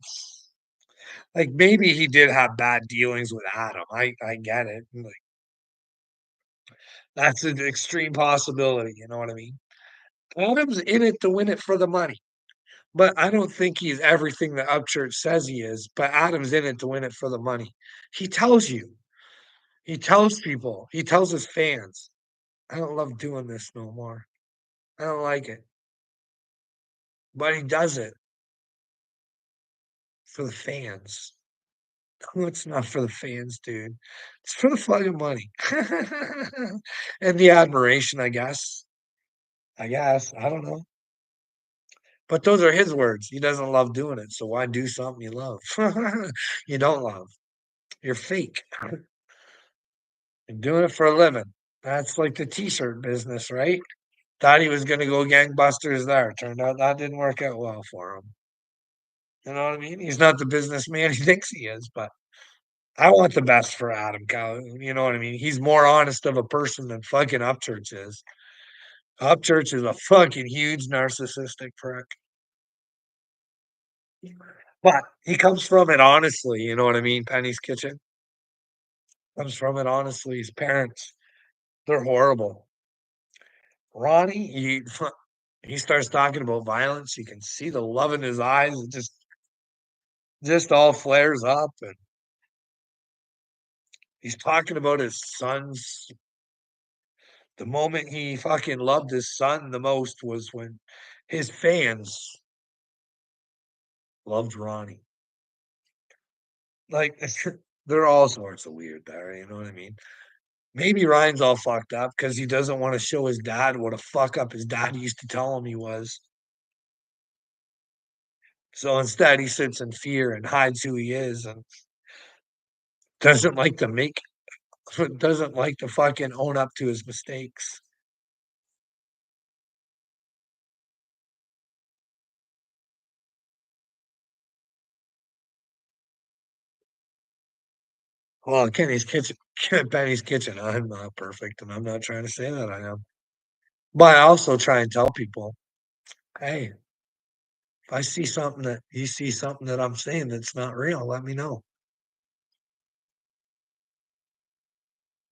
like maybe he did have bad dealings with Adam. I get it. Like that's an extreme possibility. You know what I mean? Adam's in it to win it for the money. But I don't think he's everything that Upchurch says he is, but Adam's in it to win it for the money. He tells you. He tells people. He tells his fans, "I don't love doing this no more. I don't like it." But he does it for the fans. No, it's not for the fans, dude. It's for the fucking money. And the admiration, I guess. I guess. I don't know. But those are his words. He doesn't love doing it, so why do something you love? You don't love. You're fake. You're doing it for a living. That's like the t-shirt business, right? Thought he was gonna go gangbusters there. Turned out that didn't work out well for him. You know what I mean? He's not the businessman he thinks he is, but I want the best for Adam Cow. You know what I mean? He's more honest of a person than fucking Upchurch is. Upchurch is a fucking huge narcissistic prick. But he comes from it honestly, you know what I mean? Penny's Kitchen comes from it honestly. His parents, they're horrible. Ronnie, he starts talking about violence. You can see the love in his eyes. It just all flares up, and he's talking about his sons. The moment he fucking loved his son the most was when his fans loved Ronnie. Like, there are all sorts of weird there, you know what I mean? Maybe Ryan's all fucked up because he doesn't want to show his dad what a fuck up his dad used to tell him he was. So instead, he sits in fear and hides who he is and doesn't like to make doesn't like to fucking own up to his mistakes. Well, Kenny's kitchen, Benny's kitchen. I'm not perfect, and I'm not trying to say that I am. But I also try and tell people, hey, if I see something that you see something that I'm saying that's not real, let me know.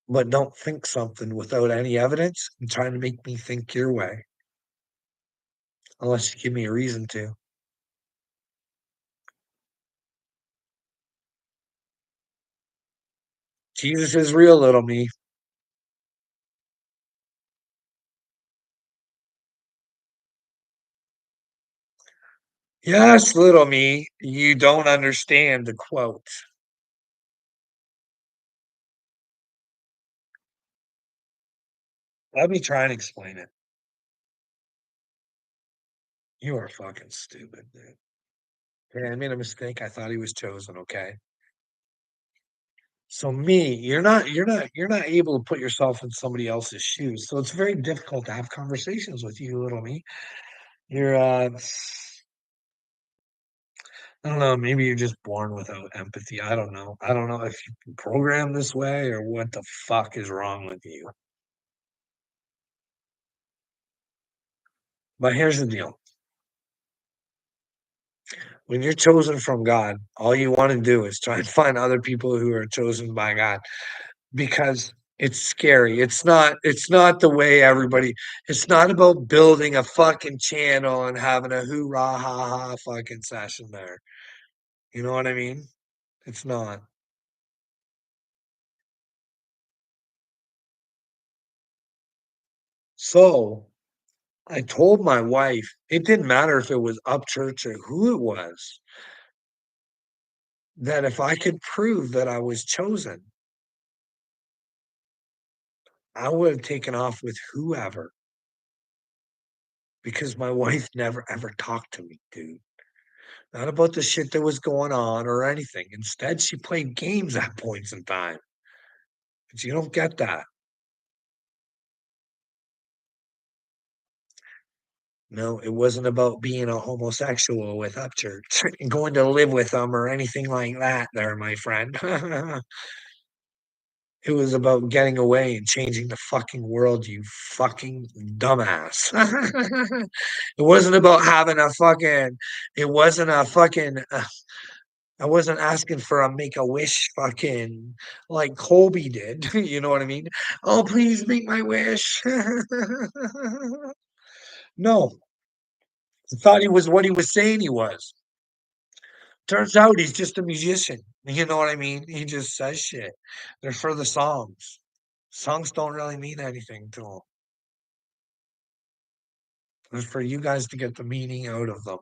But don't think something without any evidence and trying to make me think your way, unless you give me a reason to. Jesus is real, little me. Yes, little me, you don't understand the quote. Let me try and explain it. You are fucking stupid, dude. Yeah, I made a mistake. I thought he was chosen, okay? So me, you're not able to put yourself in somebody else's shoes. So it's very difficult to have conversations with you, little me. You're I don't know, maybe you're just born without empathy. I don't know. I don't know if you programmed this way or what the fuck is wrong with you. But here's the deal. When you're chosen from God, all you want to do is try and find other people who are chosen by God because it's scary. It's not the way everybody it's not about building a fucking channel and having a hoorah ha ha fucking session there. You know what I mean? It's not. So I told my wife it didn't matter if it was Upchurch or who it was, that if I could prove that I was chosen, I would have taken off with whoever because my wife never ever talked to me, dude. Not about the shit that was going on or anything. Instead, she played games at points in time. But you don't get that. No, it wasn't about being a homosexual with Upchurch and going to live with them or anything like that there, my friend. It was about getting away and changing the fucking world, you fucking dumbass. It wasn't about having a fucking it wasn't a fucking I wasn't asking for a Make-A-Wish fucking like Colby did, you know what I mean? "Oh, please make my wish." No, I thought he was what he was saying he was. Turns out he's just a musician, you know what I mean? He just says shit. They're for the songs. Songs don't really mean anything to him. It's for you guys to get the meaning out of them.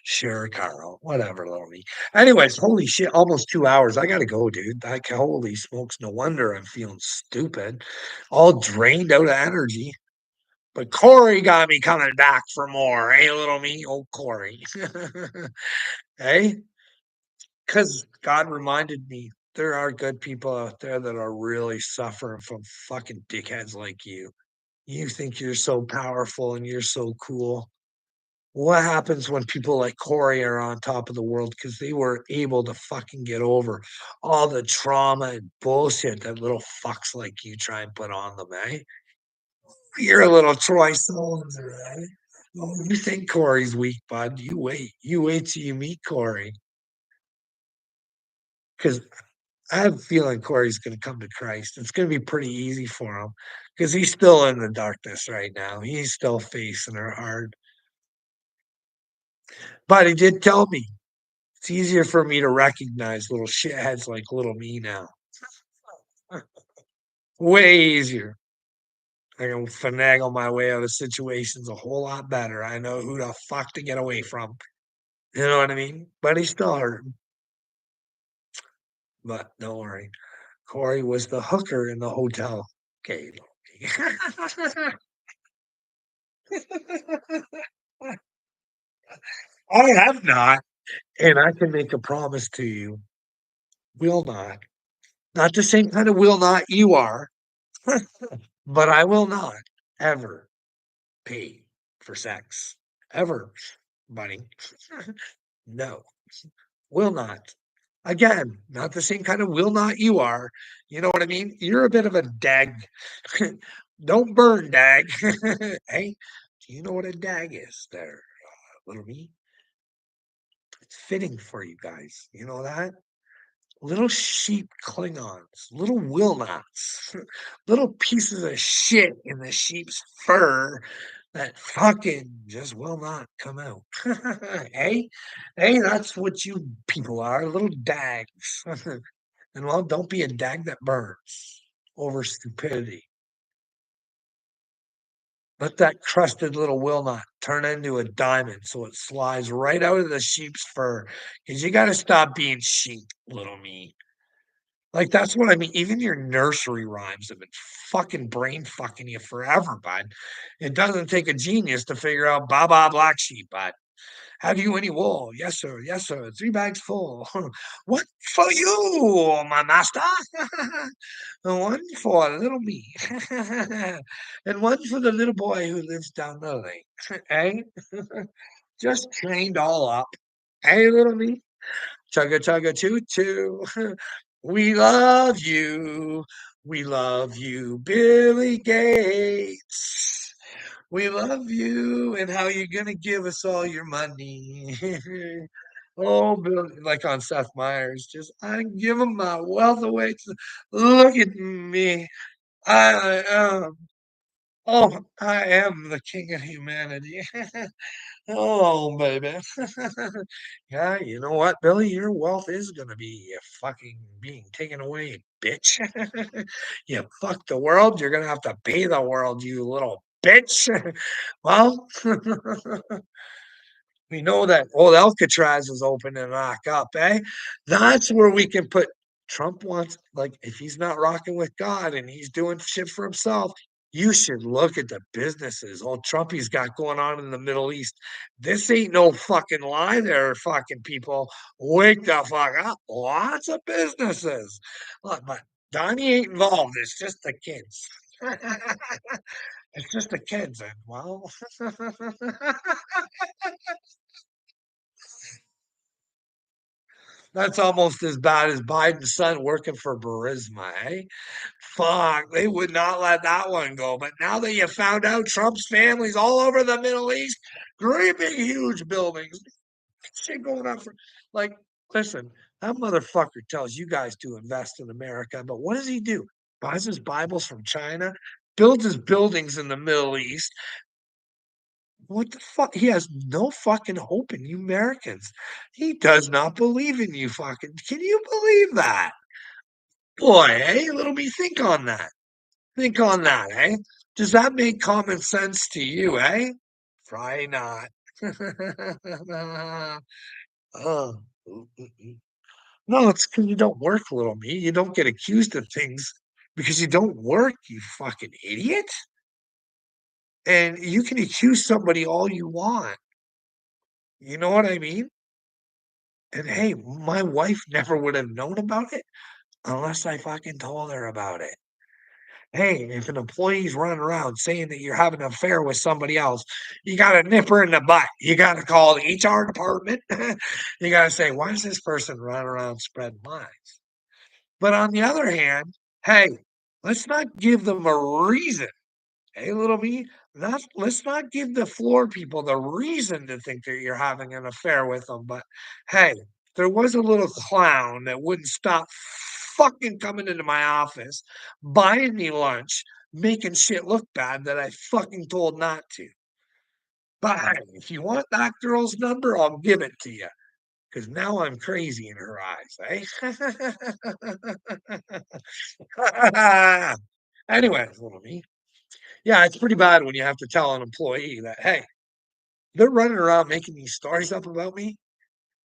Sure, Carl. Whatever, Lonely. Anyways, holy shit, almost 2 hours. I gotta go, dude. Like, holy smokes, no wonder I'm feeling stupid, all drained out of energy. But Corey got me coming back for more. Hey, little me, old Corey. Hey, because God reminded me there are good people out there that are really suffering from fucking dickheads like you. You think you're so powerful and you're so cool. What happens when people like Corey are on top of the world because they were able to fucking get over all the trauma and bullshit that little fucks like you try and put on them, eh? You're a little Troy Soldier, eh? Oh, you think Corey's weak, bud. You wait. You wait till you meet Corey. Because I have a feeling Corey's gonna come to Christ. It's gonna be pretty easy for him because he's still in the darkness right now. He's still facing her hard. But he did tell me it's easier for me to recognize little shitheads like little me now. Way easier. I can finagle my way out of situations a whole lot better. I know who the fuck to get away from. You know what I mean? But he's still hurting. But don't worry. Corey was the hooker in the hotel. Okay. I have not. And I can make a promise to you. Will not. Not the same kind of will not you are, but I will not ever pay for sex. Ever, buddy. No, will not. Again, not the same kind of will not you are. You know what I mean? You're a bit of a dag. Don't burn, dag. Hey, do you know what a dag is there, little me? It's fitting for you guys. You know that? Little sheep Klingons, little Wilnots, little pieces of shit in the sheep's fur that fucking just will not come out. Hey, hey, that's what you people are, little dags. And well, don't be a dag that burns over stupidity. Let that crusted little Wilnot turn into a diamond so it slides right out of the sheep's fur. Because you got to stop being sheep, little me. Like, that's what I mean. Even your nursery rhymes have been fucking brain fucking you forever, bud. It doesn't take a genius to figure out Baba Black Sheep, bud. Have you any wool? Yes, sir. Yes, sir. 3 bags full. What for you, my master? One for little me. And one for the little boy who lives down the lane. Eh? Just trained all up. Hey, little me. Chugga chugga choo choo. We love you. We love you, Billy Gates. We love you and how you're gonna give us all your money. Oh, Billy, like on Seth Meyers, just I give him my wealth away. Look at me. I am. Oh, I am the king of humanity. Oh, baby. Yeah, you know what, Billy? Your wealth is gonna be fucking being taken away, bitch. You fuck the world, you're gonna have to pay the world, you little bitch. Well, we know that old Alcatraz is open and lock up, eh? That's where we can put Trump wants, like, if he's not rocking with God and he's doing shit for himself, you should look at the businesses old Trumpy's got going on in the Middle East. This ain't no fucking lie there, fucking people. Wake the fuck up. Lots of businesses. Look, but Donnie ain't involved. It's just the kids. It's just the kids, and well, that's almost as bad as Biden's son working for Burisma, eh? Fuck, they would not let that one go. But now that you found out Trump's family's all over the Middle East, great big huge buildings, shit going on for like, listen, that motherfucker tells you guys to invest in America, but what does he do? Buys his Bibles from China, builds his buildings in the Middle East. What the fuck? He has no fucking hope in you Americans. He does not believe in you fucking. Can you believe that? Boy, eh? Little me think on that. Think on that, eh? Does that make common sense to you, eh? Probably not. Oh, no, it's because you don't work, little me. You don't get accused of things because you don't work, you fucking idiot. And you can accuse somebody all you want. You know what I mean? And hey, my wife never would have known about it unless I fucking told her about it. Hey, if an employee's running around saying that you're having an affair with somebody else, you gotta nip her in the butt. You gotta call the HR department. You gotta say, why is this person running around spreading lies? But on the other hand, hey, let's not give them a reason. Hey, little me, let's not give the floor people the reason to think that you're having an affair with them. But hey, there was a little clown that wouldn't stop fucking coming into my office, buying me lunch, making shit look bad that I fucking told not to. But hey, if you want that girl's number, I'll give it to you. Because now I'm crazy in her eyes, eh? Anyways, little me. Yeah, it's pretty bad when you have to tell an employee that, hey, they're running around making these stories up about me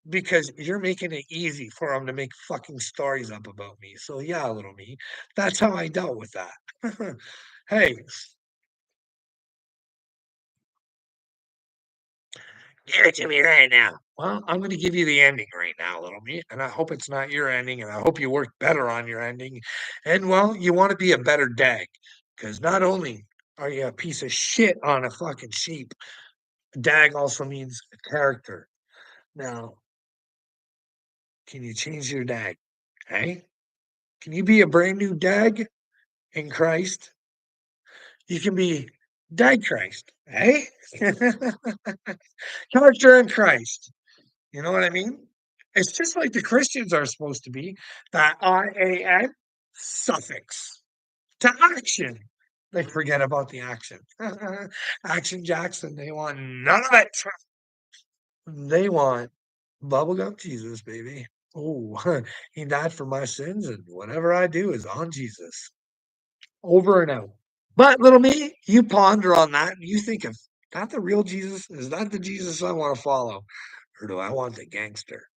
because you're making it easy for them to make fucking stories up about me. So yeah, little me, that's how I dealt with that. Hey, give it to me right now. Well, I'm going to give you the ending right now, little me, and I hope it's not your ending, and I hope you work better on your ending. And well, you want to be a better dag because not only are you a piece of shit on a fucking sheep, dag also means character. Now, can you change your dag? Hey, can you be a brand new dag in Christ? You can be dag Christ. Hey, character in Christ. You know what I mean? It's just like the Christians are supposed to be. That IAN suffix to action. They forget about the action. Action Jackson. They want none of it. They want bubblegum Jesus, baby. Oh, he died for my sins, and whatever I do is on Jesus. Over and out. But little me, you ponder on that and you think of that the real Jesus? Is that the Jesus I want to follow? Or do I want the gangster?